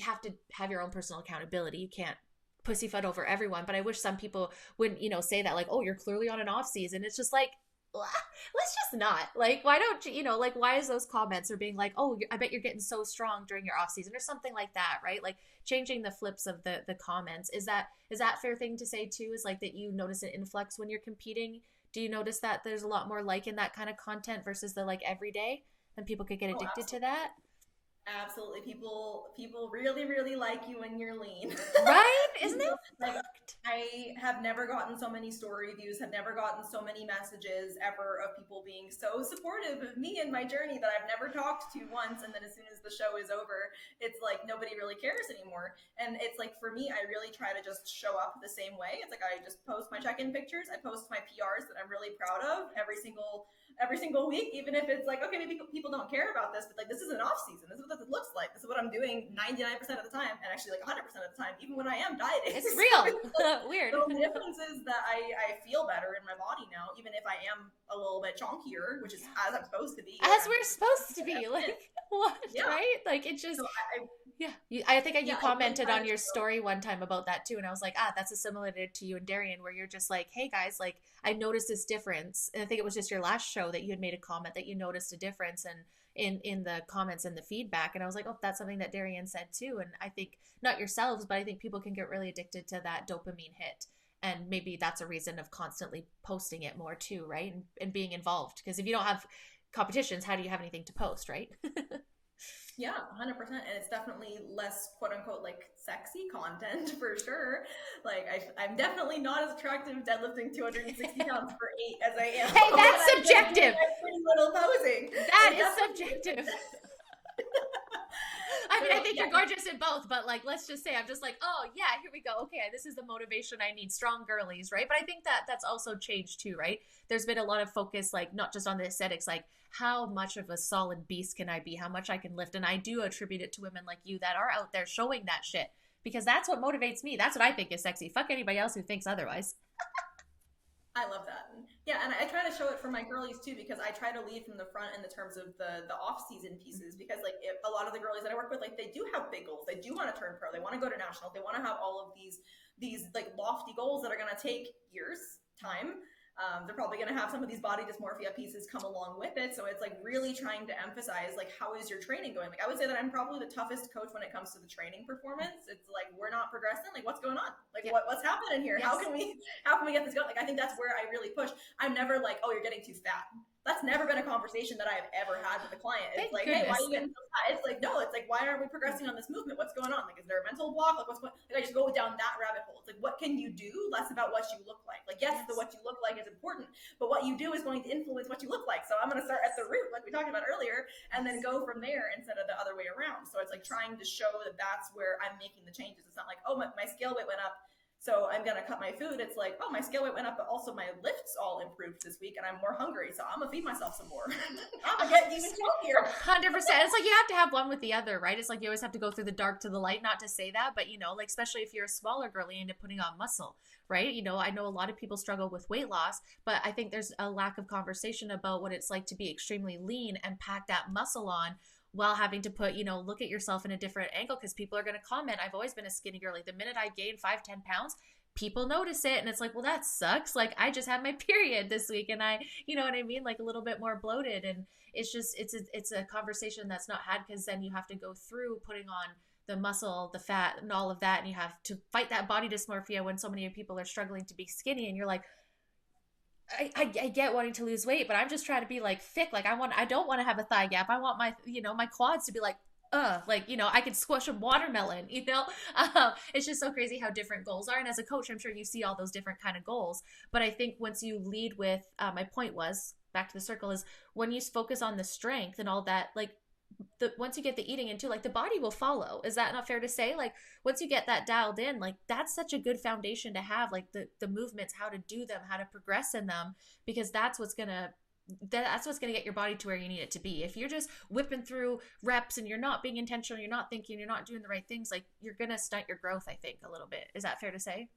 have to have your own personal accountability. You can't pussyfoot over everyone, but I wish some people wouldn't, say that, like, oh, you're clearly on an off season. It's just like, let's just not, like, why don't you, like, why is those comments or being like, oh, I bet you're getting so strong during your off season or something like that, right? Like changing the flips of the comments. Is that fair thing to say too, is like that you notice an influx when you're competing? Do you notice that there's a lot more like in that kind of content versus the like everyday, and people could get addicted to that? Absolutely. People really, really like you when you're lean. Right? Isn't it? Like, I have never gotten so many story views, have never gotten so many messages ever of people being so supportive of me and my journey that I've never talked to once. And then as soon as the show is over, it's like nobody really cares anymore. And it's like, for me, I really try to just show up the same way. It's like, I just post my check-in pictures. I post my PRs that I'm really proud of every single week, even if it's like, okay, maybe people don't care about this, but like, this is an off season. This is what it looks like. This is what I'm doing 99% of the time, and actually like 100% of the time, even when I am dieting. It's real. Weird. So the difference is that I feel better in my body now, even if I am a little bit chunkier, which is as I'm supposed to be. As we're supposed to be. Like, what? Yeah. Right? Like, it just... So Yeah, I think you Yeah, I really commented try on to your show. story one time about that too, and I was like, that's a similar to you and Darian, where you're just like, hey guys, like I noticed this difference, and I think it was just your last show that you had made a comment that you noticed a difference, and in the comments and the feedback, and I was like, oh, that's something that Darian said too, and I think not yourselves, but I think people can get really addicted to that dopamine hit, and maybe that's a reason of constantly posting it more too, right, and being involved, because if you don't have competitions, how do you have anything to post, right? Yeah, 100%. And it's definitely less quote unquote like sexy content for sure. Like I'm definitely not as attractive deadlifting 260 pounds for eight as I am Hey, when that's I'm just doing subjective. my pretty little posing. That It is definitely subjective. isn't. I So mean, I think yeah, you're gorgeous in both, but like, let's just say I'm just like, oh yeah, here we go. Okay, this is the motivation I need. Strong girlies, right? But I think that that's also changed too, right? There's been a lot of focus, like not just on the aesthetics, like how much of a solid beast can I be? How much I can lift, and I do attribute it to women like you that are out there showing that shit because that's what motivates me. That's what I think is sexy. Fuck anybody else who thinks otherwise. I love that. Yeah, and I try to show it for my girlies too because I try to lead from the front in the terms of the off season pieces because like if a lot of the girlies that I work with like they do have big goals. They do want to turn pro. They want to go to nationals. They want to have all of these like lofty goals that are going to take years, time. They're probably going to have some of these body dysmorphia pieces come along with it. So it's like really trying to emphasize like how is your training going? Like I would say that I'm probably the toughest coach when it comes to the training performance. It's like we're not progressing. Like what's going on? Like Yep. what's happening here? Yes. How can we get this going? Like I think that's where I really push. I'm never like, oh, you're getting too fat. That's never been a conversation that I have ever had with a client. It's Thank like, hey, why are goodness. you getting so fat? It's like, no, it's like, why aren't we progressing on this movement? What's going on? Like, is there a mental block? Like, what's going like I just go down that rabbit hole. It's like, what can you do? Less about what you look like. Like, yes, the Yes. what you look like is important, but what you do is going to influence what you look like. So I'm gonna start at the root, like we talked about earlier, and then Yes. go from there instead of the other way around. So it's like trying to show that that's where I'm making the changes. It's not like, oh, my scale weight went up, so I'm gonna cut my food. It's like, oh, my scale weight went up, but also my lifts all improved this week, and I'm more hungry, so I'm gonna feed myself some more. I'm gonna get even chunkier. 100%. It's like you have to have one with the other, right? It's like you always have to go through the dark to the light. Not to say that, but like especially if you're a smaller girl, you end up putting on muscle, right? I know a lot of people struggle with weight loss, but I think there's a lack of conversation about what it's like to be extremely lean and pack that muscle on while having to put, look at yourself in a different angle because people are going to comment. I've always been a skinny girl. Like the minute I gain 5, 10 pounds, people notice it and it's like, well, that sucks. Like I just had my period this week and you know what I mean, like a little bit more bloated, and it's just it's a conversation that's not had because then you have to go through putting on the muscle, the fat, and all of that, and you have to fight that body dysmorphia when so many people are struggling to be skinny, and you're like, I get wanting to lose weight, but I'm just trying to be like thick. Like I don't want to have a thigh gap. I want my my quads to be like like I could squash a watermelon. It's just so crazy how different goals are. And as a coach, I'm sure you see all those different kind of goals. But I think once you lead with my point was back to the circle is when you focus on the strength and all that, like once you get the eating into, like the body will follow. Is that not fair to say? Like once you get that dialed in, like that's such a good foundation to have, like the movements, how to do them, how to progress in them, because that's what's gonna get your body to where you need it to be. If you're just whipping through reps and you're not being intentional, you're not thinking, you're not doing the right things, like you're gonna stunt your growth, I think, a little bit. Is that fair to say?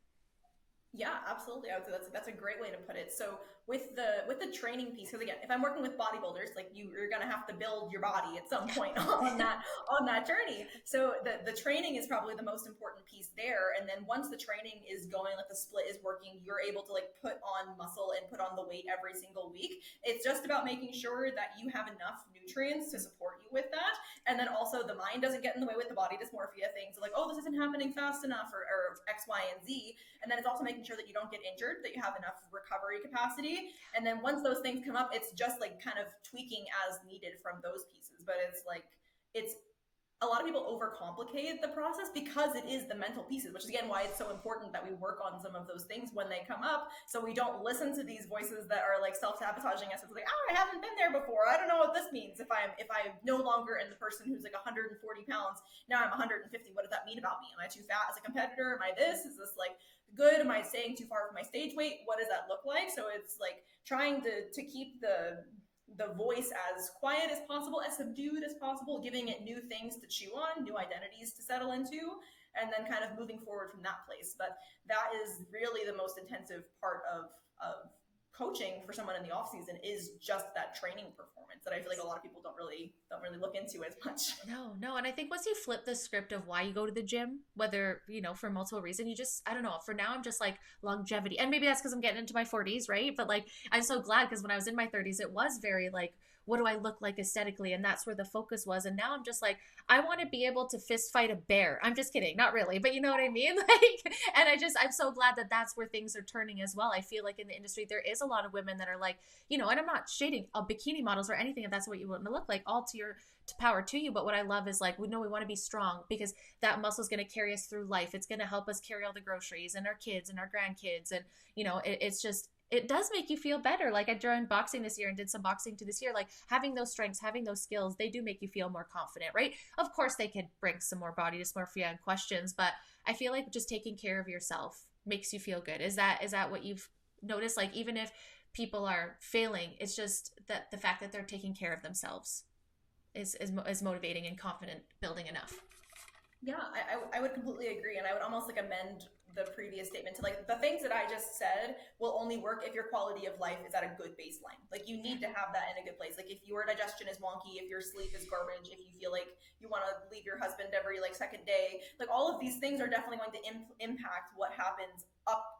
Yeah, absolutely. I would say that's a great way to put it. So with the training piece, because again, if I'm working with bodybuilders, like you're gonna have to build your body at some point on that journey. So the training is probably the most important piece there. And then once the training is going, like the split is working, you're able to like put on muscle and put on the weight every single week. It's just about making sure that you have enough nutrients to support you with that. And then also the mind doesn't get in the way with the body dysmorphia things like, oh, this isn't happening fast enough or X, Y, and Z. And then it's also making sure that you don't get injured, that you have enough recovery capacity. And then once those things come up, it's just like kind of tweaking as needed from those pieces. But it's like, it's a lot of people overcomplicate the process because it is the mental pieces, which is again why it's so important that we work on some of those things when they come up, so we don't listen to these voices that are like self-sabotaging us. It's like, oh, I haven't been there before. I don't know what this means. If I'm no longer in the person who's like 140 pounds, now I'm 150. What does that mean about me? Am I too fat as a competitor? Am I this? Is this like good? Am I staying too far from my stage weight? What does that look like? So it's like trying to keep the voice as quiet as possible, as subdued as possible, giving it new things to chew on, new identities to settle into, and then kind of moving forward from that place. But that is really the most intensive part of coaching for someone in the off season is just that training performance that I feel like a lot of people don't really look into as much. No. And I think once you flip the script of why you go to the gym, whether, for multiple reasons, you just, I don't know, for now, I'm just like longevity. And maybe that's because I'm getting into my 40s, right? But like, I'm so glad because when I was in my 30s, it was very like, what do I look like aesthetically? And that's where the focus was. And now I'm just like, I want to be able to fist fight a bear. I'm just kidding, not really, but you know what I mean? Like, and I'm so glad that that's where things are turning as well. I feel like in the industry, there is a lot of women that are like, and I'm not shading bikini models or anything if that's what you want to look like, all to power to you. But what I love is like, we know we want to be strong because that muscle is going to carry us through life. It's going to help us carry all the groceries and our kids and our grandkids. And, it's just, it does make you feel better. Like I joined boxing this year and did some boxing to this year. Like having those strengths, having those skills, they do make you feel more confident, right? Of course, they can bring some more body dysmorphia and questions, but I feel like just taking care of yourself makes you feel good. Is that what you've noticed? Like even if people are failing, it's just that the fact that they're taking care of themselves is motivating and confident building enough. Yeah, I would completely agree. And I would almost like amend the previous statement to like the things that I just said will only work if your quality of life is at a good baseline. Like you need to have that in a good place. Like if your digestion is wonky, if your sleep is garbage, if you feel like you want to leave your husband every like second day, like all of these things are definitely going to impact what happens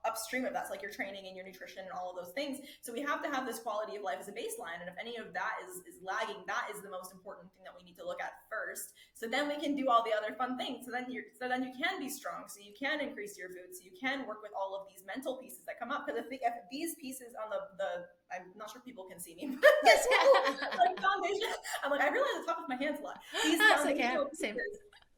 upstream of that. So like your training and your nutrition and all of those things. So we have to have this quality of life as a baseline. And if any of that is lagging, that is the most important thing that we need to look at first. So then we can do all the other fun things. So then you can be strong. So you can increase your food. So you can work with all of these mental pieces that come up. Because if these pieces on the I'm not sure if people can see me. Yes. Like foundation. I'm like, I realize I talk with my hands a lot. These foundational pieces,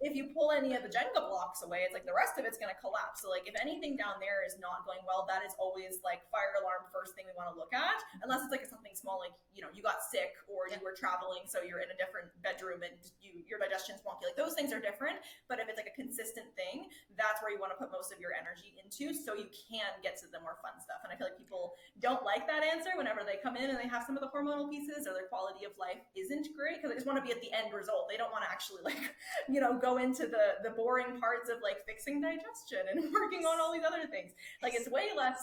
if you pull any of the Jenga blocks away, it's like the rest of it's going to collapse. So like if anything down there is not going well, that is always like fire alarm first thing we want to look at, unless it's like something small, like you got sick or you were traveling, so you're in a different bedroom and your digestion's wonky. Like those things are different. But if it's like a consistent thing, that's where you want to put most of your energy into, so you can get to the more fun stuff. And I feel like people don't like that answer whenever they come in and they have some of the hormonal pieces or their quality of life isn't great, because they just want to be at the end result. They don't want to actually like go into the boring parts of like fixing digestion and working on all these other things. Like it's way less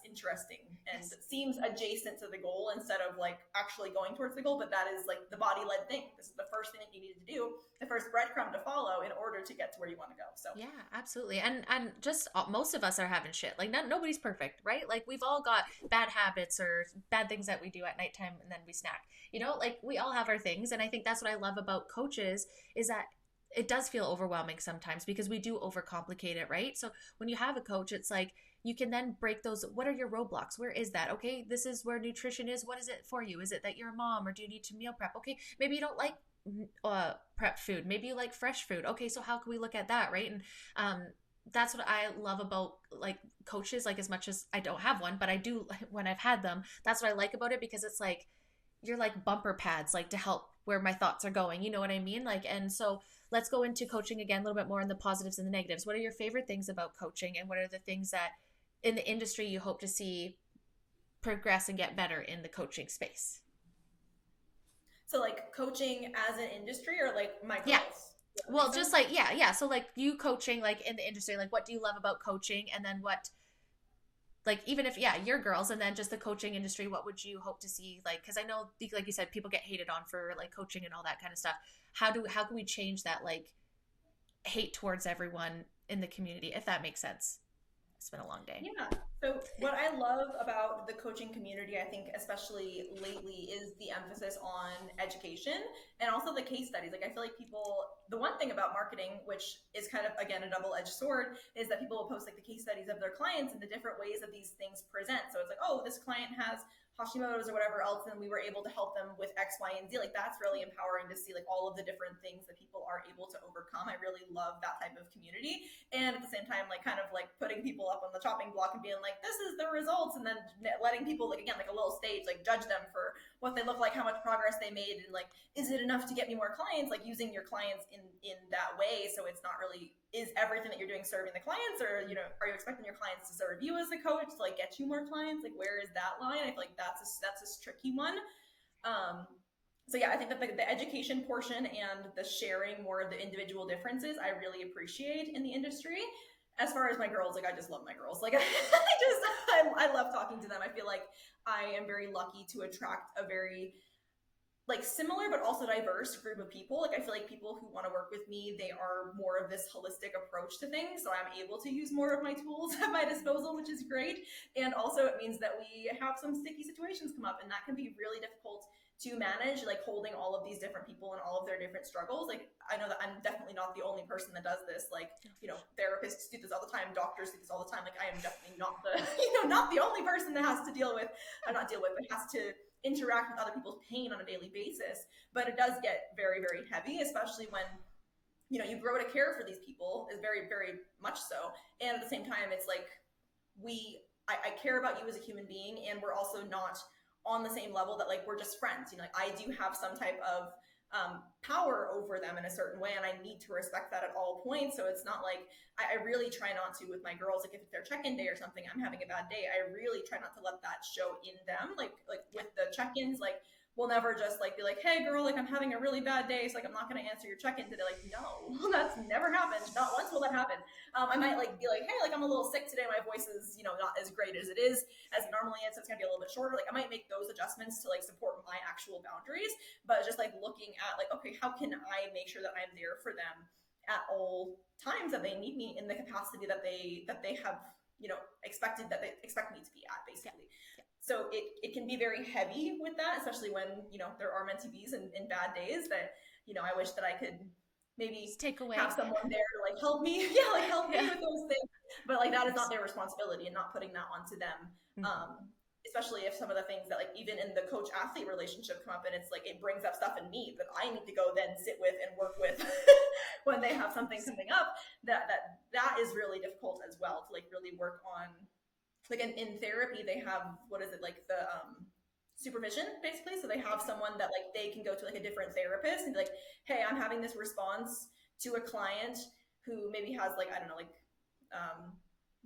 interesting and seems adjacent to the goal instead of like actually going towards the goal. But that is like the body led thing. This is the first thing that you need to do, the first breadcrumb to follow in order to get to where you want to go. So yeah, absolutely. And just most of us are having shit. Like nobody's perfect, right? Like we've all got bad habits or bad things that we do at nighttime and then we snack. Like we all have our things. And I think that's what I love about coaches is that it does feel overwhelming sometimes because we do overcomplicate it, right? So when you have a coach, it's like you can then break those. What are your roadblocks? Where is that? Okay, this is where nutrition is. What is it for you? Is it that you're a mom or do you need to meal prep? Okay, maybe you don't like prep food. Maybe you like fresh food. Okay, so how can we look at that, right? And that's what I love about like coaches. Like as much as I don't have one, but I do when I've had them. That's what I like about it because it's like you're like bumper pads, like to help where my thoughts are going. You know what I mean? Like, and so let's go into coaching again a little bit more on the positives and the negatives. What are your favorite things about coaching, and what are the things that in the industry you hope to see progress and get better in the coaching space? So like coaching as an industry or like my girls? Yeah. Well, just like, yeah. So like you coaching like in the industry, like what do you love about coaching? And then what, like, even if, yeah, your girls and then just the coaching industry, what would you hope to see? Like, cause I know, like you said, people get hated on for like coaching and all that kind of stuff. How can we change that like hate towards everyone in the community, if that makes sense? It's been a long day. Yeah. So what I love about the coaching community, I think especially lately, is the emphasis on education and also the case studies. Like I feel like the one thing about marketing, which is kind of again a double-edged sword, is that people will post like the case studies of their clients and the different ways that these things present. So it's like, oh, this client has Hashimoto's or whatever else, and we were able to help them with X, Y, and Z. Like that's really empowering to see like all of the different things that people are able to overcome. I really love that type of community. And at the same time, like kind of like putting people up on the chopping block and being like, this is the results, and then letting people like again like a little stage, like judge them for what they look like, how much progress they made, and like, is it enough to get me more clients? Like using your clients in that way, so it's not really, is everything that you're doing serving the clients, or are you expecting your clients to serve you as a coach to like get you more clients? Like where is that line? I feel like that's a tricky one. So yeah, I think that the education portion and the sharing more of the individual differences I really appreciate in the industry. as far as my girls, like I just love my girls. Like I love talking to them. I feel like I am very lucky to attract a very like similar but also diverse group of people. Like I feel like people who want to work with me, they are more of this holistic approach to things. So I'm able to use more of my tools at my disposal, which is great. And also it means that we have some sticky situations come up, and that can be really difficult to manage, like holding all of these different people and all of their different struggles. Like I know that I'm definitely not the only person that does this. Like, you know, therapists do this all the time, doctors do this all the time. Like I am definitely not the, not the only person that has to deal with, not deal with, but has to interact with other people's pain on a daily basis. But it does get very, very heavy, especially when you grow to care for these people, is very, very much so. And at the same time, it's like I care about you as a human being, and we're also not on the same level that like we're just friends. Like I do have some type of power over them in a certain way, and I need to respect that at all points. So it's not like I really try not to with my girls. Like if it's their check-in day or something, I'm having a bad day, I really try not to let that show in them. Like with the check-ins, like we'll never just like be like, hey girl, like I'm having a really bad day, so like I'm not going to answer your check-in today. Like no, that's never happened. Not once will that happen. I might like be like, hey, like I'm a little sick today, my voice is not as great as it is as it normally is, so it's gonna be a little bit shorter. Like I might make those adjustments to like support my actual boundaries, but just like looking at like, okay, how can I make sure that I'm there for them at all times that they need me in the capacity that they have expected, that they expect me to be at, basically. Yeah. So it can be very heavy with that, especially when there are meant to be's in bad days that I wish that I could maybe just take away, have someone there to like help me help me with those things, but like that is not their responsibility, and not putting that onto them. Especially if some of the things that like even in the coach athlete relationship come up, and it's like it brings up stuff in me that I need to go then sit with and work with when they have something coming up, that is really difficult as well, to like really work on. Like in therapy they have, what is it, like the supervision, basically. So they have someone that like they can go to like a different therapist and be like, hey, I'm having this response to a client who maybe has like, I don't know, like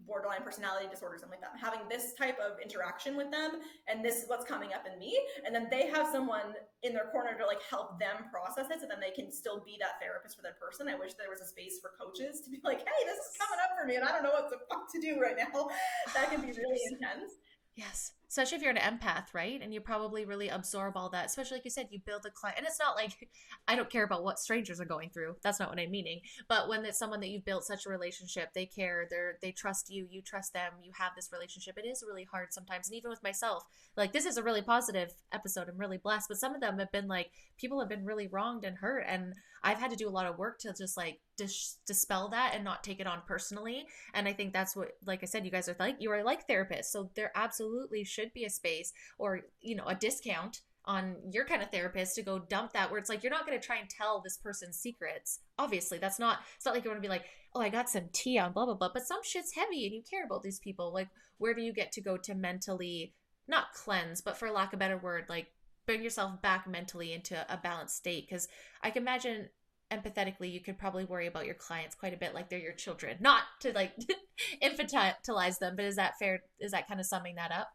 borderline personality disorder, something like that. I'm having this type of interaction with them, and this is what's coming up in me. And then they have someone in their corner to like help them process it, so then they can still be that therapist for that person. I wish there was a space for coaches to be like, hey, this is coming up for me and I don't know what the fuck to do right now. That can be really intense. Yes. Especially if you're an empath, right? And you probably really absorb all that. Especially like you said, you build a client. And it's not like I don't care about what strangers are going through. That's not what I'm meaning. But when it's someone that you've built such a relationship, they care, they trust you, you trust them, you have this relationship. It is really hard sometimes. And even with myself, like this is a really positive episode. I'm really blessed. But some of them have been like, people have been really wronged and hurt. And I've had to do a lot of work to just like dispel that and not take it on personally. And I think that's what, like I said, you guys are like therapists. So there absolutely should be a space or, a discount on your kind of therapist to go dump that, where it's like, you're not going to try and tell this person's secrets. Obviously it's not like you want to be like, oh, I got some tea on blah, blah, blah, but some shit's heavy and you care about these people. Like, where do you get to go to mentally, not cleanse, but for lack of a better word, like bring yourself back mentally into a balanced state? Because I can imagine empathetically you could probably worry about your clients quite a bit like they're your children, not to like infantilize them, but is that fair? Is that kind of summing that up?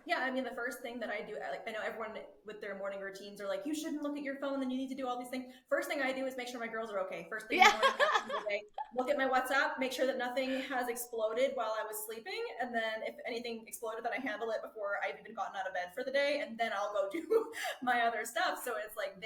Yeah, I mean, the first thing that I do, like I know everyone with their morning routines are like, you shouldn't look at your phone and you need to do all these things. First thing I do is make sure my girls are okay. First thing in the morning, look at my WhatsApp, make sure that nothing has exploded while I was sleeping. And then if anything exploded, then I handle it before I've even gotten out of bed for the day. And then I'll go do my other stuff. So it's like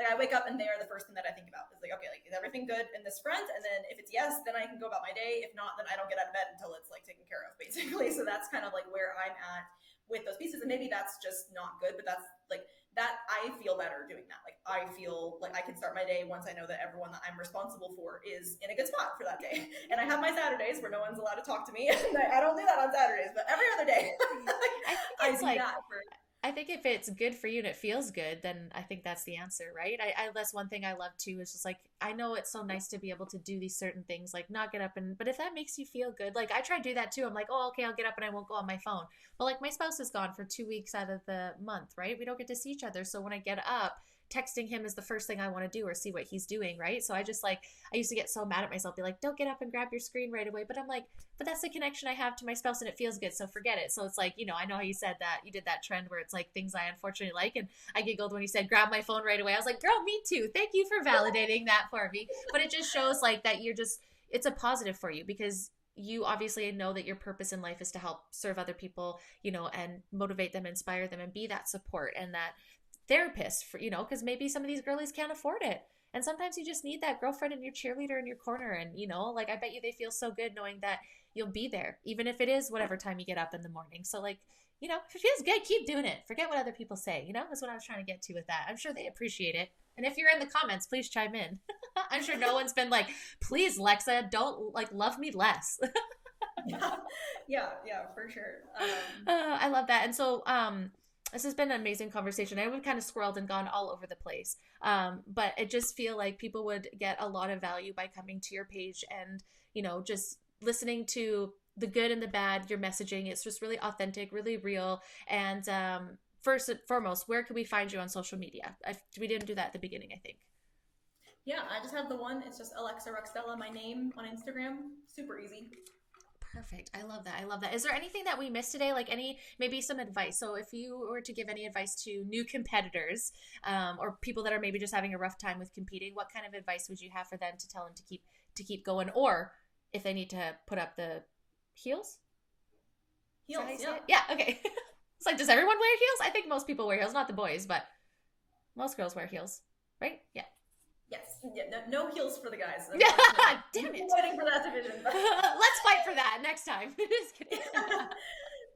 I wake up and they are the first thing that I think about. It's like, okay, like, is everything good in this front? And then if it's yes, then I can go about my day. If not, then I don't get out of bed until it's like taken care of, basically. So that's kind of like where I'm at with those pieces. And maybe that's just not good, but that's like that I feel better doing that. Like I feel like I can start my day once I know that everyone that I'm responsible for is in a good spot for that day. And I have my Saturdays where no one's allowed to talk to me. And I don't do that on Saturdays, but every other day I do that for. I think if it's good for you and it feels good, then I think that's the answer, right? That's one thing I love too, is just like, I know it's so nice to be able to do these certain things, like not get up but if that makes you feel good, like I try to do that too. I'm like, oh, okay, I'll get up and I won't go on my phone. But like my spouse is gone for 2 weeks out of the month, right? We don't get to see each other. So when I get up, texting him is the first thing I want to do, or see what he's doing, right? So I used to get so mad at myself, be like, don't get up and grab your screen right away. But I'm like, but that's the connection I have to my spouse and it feels good, so forget it. So it's like, I know how you said that, you did that trend where it's like things I unfortunately like, and I giggled when you said grab my phone right away. I was like, girl, me too. Thank you for validating that for me. But it just shows like that it's a positive for you because you obviously know that your purpose in life is to help serve other people, and motivate them, inspire them, and be that support and that therapist for, because maybe some of these girlies can't afford it. And sometimes you just need that girlfriend and your cheerleader in your corner. And, like, I bet you they feel so good knowing that you'll be there, even if it is whatever time you get up in the morning. So, like, if it feels good, keep doing it. Forget what other people say. That's what I was trying to get to with that. I'm sure they appreciate it. And if you're in the comments, please chime in. I'm sure no one's been like, please, Lexa, don't like love me less. Yeah, for sure. I love that. And so, this has been an amazing conversation. I would kind of squirreled and gone all over the place. But I just feel like people would get a lot of value by coming to your page and, just listening to the good and the bad, your messaging. It's just really authentic, really real. And first and foremost, where can we find you on social media? We didn't do that at the beginning, I think. Yeah, I just have the one. It's just Alexa Ruxdella, my name on Instagram. Super easy. Perfect. I love that. I love that. Is there anything that we missed today? Like maybe some advice? So if you were to give any advice to new competitors, or people that are maybe just having a rough time with competing, what kind of advice would you have for them to tell them to keep going? Or if they need to put up the heels? Heels, yeah. Yeah, okay. It's like, does everyone wear heels? I think most people wear heels, not the boys, but most girls wear heels, right? Yeah. Yes. Yeah, no heels for the guys. Damn it. I'm waiting for that division. Let's fight for that next time. Just kidding.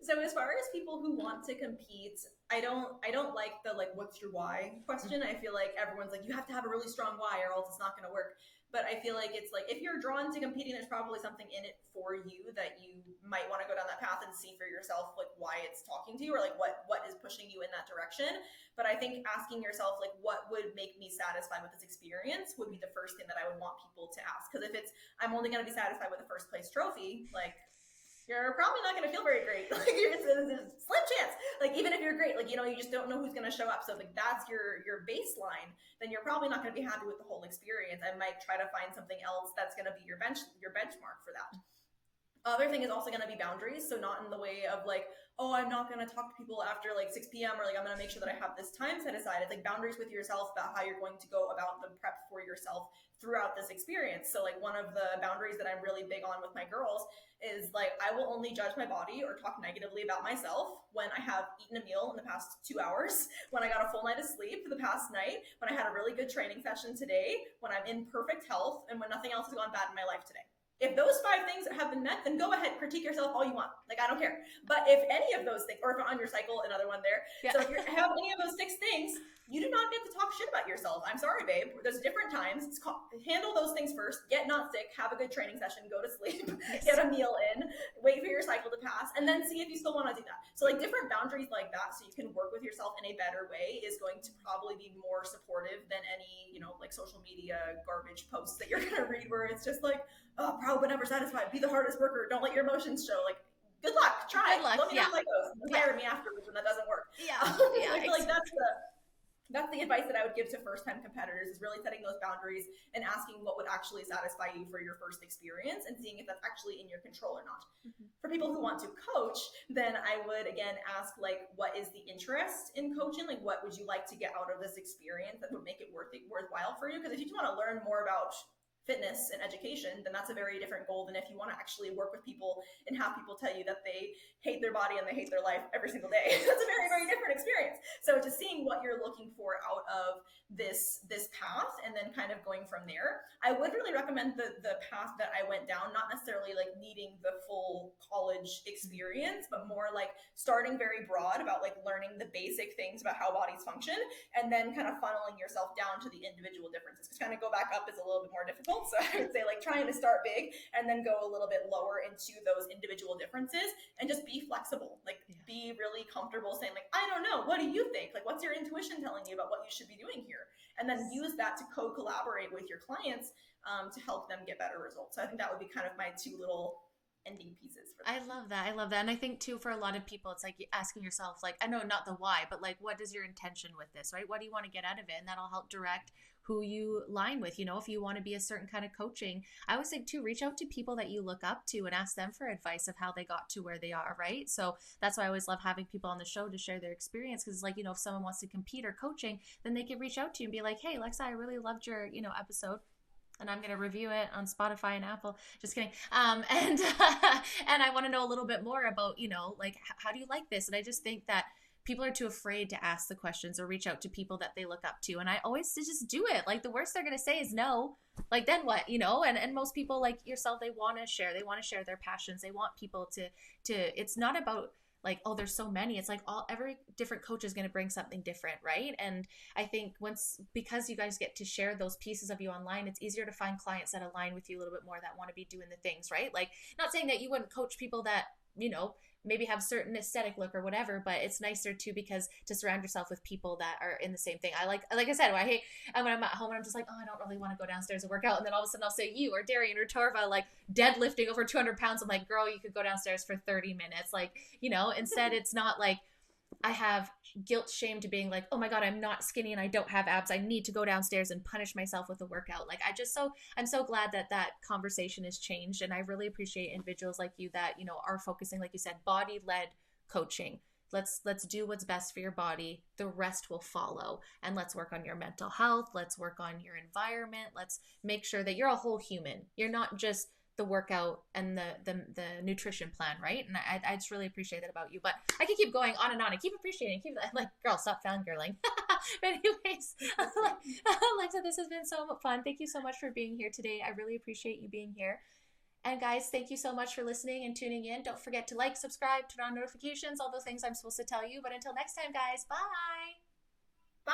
So as far as people who want to compete, I don't like the what's your why question. I feel like everyone's like, you have to have a really strong why or else it's not going to work. But I feel like it's like, if you're drawn to competing, there's probably something in it for you that you might want to go down that path and see for yourself, like why it's talking to you or like what is pushing you in that direction. But I think asking yourself, like, what would make me satisfied with this experience would be the first thing that I would want people to ask. Because if it's, I'm only going to be satisfied with a first place trophy, like, you're probably not going to feel very great. Like, it's a slim chance. Like, even if you're great, like, you just don't know who's going to show up. So, like, that's your baseline. Then you're probably not going to be happy with the whole experience. I might try to find something else that's going to be your benchmark for that. Other thing is also going to be boundaries. So not in the way of like, oh, I'm not going to talk to people after like 6 p.m. or like, I'm going to make sure that I have this time set aside. It's like boundaries with yourself about how you're going to go about the prep for yourself throughout this experience. So like one of the boundaries that I'm really big on with my girls is like, I will only judge my body or talk negatively about myself when I have eaten a meal in the past 2 hours, when I got a full night of sleep the past night, when I had a really good training session today, when I'm in perfect health, and when nothing else has gone bad in my life today. If those 5 things have been met, then go ahead, critique yourself all you want. Like, I don't care. But if any of those things, or if on your cycle, another one there. Yeah. So if you have any of those 6 things, you do not get to talk shit about yourself. I'm sorry, babe. There's different times. Handle those things first. Get not sick. Have a good training session. Go to sleep. Yes. Get a meal in. Wait for your cycle to pass. And then see if you still want to do that. So like different boundaries like that so you can work with yourself in a better way is going to probably be more supportive than any, like social media garbage posts that you're going to read where it's just like, oh, proud but never satisfied. Be the hardest worker. Don't let your emotions show. Like, good luck. Try. Good luck. Let me know how it goes. Fire me afterwards when that doesn't work. Yeah. I feel like that's the advice that I would give to first-time competitors is really setting those boundaries and asking what would actually satisfy you for your first experience and seeing if that's actually in your control or not. Mm-hmm. For people who want to coach, then I would, again, ask, like, what is the interest in coaching? Like, what would you like to get out of this experience that would make it worthwhile for you? Because if you just want to learn more about fitness and education, then that's a very different goal than if you want to actually work with people and have people tell you that they hate their body and they hate their life every single day. That's a very, very different experience. So just seeing what you're looking for out of this path and then kind of going from there. I would really recommend the path that I went down, not necessarily like needing the full college experience, but more like starting very broad about like learning the basic things about how bodies function and then kind of funneling yourself down to the individual differences. Because kind of go back up is a little bit more difficult. So I would say like trying to start big and then go a little bit lower into those individual differences and just be flexible. Like be really comfortable saying like, I don't know, what do you think? Like, what's your intuition telling you about what you should be doing here? And then use that to co-collaborate with your clients to help them get better results. So I think that would be kind of my 2 little ending pieces. I love that. I love that. And I think too, for a lot of people, it's like asking yourself, like, I know not the why, but like, what is your intention with this, right? What do you want to get out of it? And that'll help direct who you line with. If you want to be a certain kind of coaching, I always think too, reach out to people that you look up to and ask them for advice of how they got to where they are, right? So that's why I always love having people on the show to share their experience. Because like, if someone wants to compete or coaching, then they can reach out to you and be like, hey, Lexa, I really loved your, episode. and I'm going to review it on Spotify and Apple. Just kidding. And and I want to know a little bit more about, like, how do you like this? And I just think that people are too afraid to ask the questions or reach out to people that they look up to. And I always just do it. Like, the worst they're going to say is no. Like, then what, and most people like yourself, they want to share their passions. They want people to, it's not about like, oh, there's so many. It's like every different coach is going to bring something different, right? And I think because you guys get to share those pieces of you online, it's easier to find clients that align with you a little bit more, that want to be doing the things, right? Like, not saying that you wouldn't coach people that, maybe have certain aesthetic look or whatever, but it's nicer too, because to surround yourself with people that are in the same thing. I like I said, I hate when I'm at home and I'm just like, oh, I don't really want to go downstairs and work out. And then all of a sudden I'll say you or Darian or Torva, like deadlifting over 200 pounds. I'm like, girl, you could go downstairs for 30 minutes. Like, instead it's not like I have guilt shame to being like, oh my God, I'm not skinny and I don't have abs. I need to go downstairs and punish myself with a workout. Like, I'm so glad that conversation has changed. And I really appreciate individuals like you that, are focusing, like you said, body-led coaching. Let's do what's best for your body. The rest will follow. And let's work on your mental health. Let's work on your environment. Let's make sure that you're a whole human. You're not just the workout and the nutrition plan, right? And I just really appreciate that about you. But I could keep going on and on. I keep appreciating, like, girl, stop fangirling. But anyways, Lexa, this has been so fun. Thank you so much for being here today. I really appreciate you being here. And guys, thank you so much for listening and tuning in. Don't forget to like, subscribe, turn on notifications, all those things I'm supposed to tell you. But until next time, guys, bye. Bye.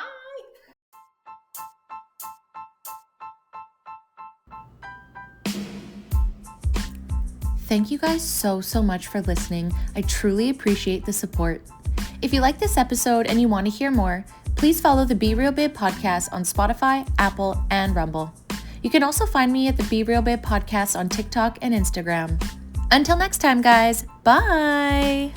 Thank you guys so much for listening. I truly appreciate the support. If you like this episode and you want to hear more, please follow the Be Real Babe podcast on Spotify, Apple, and Rumble. You can also find me at the Be Real Babe podcast on TikTok and Instagram. Until next time, guys, bye!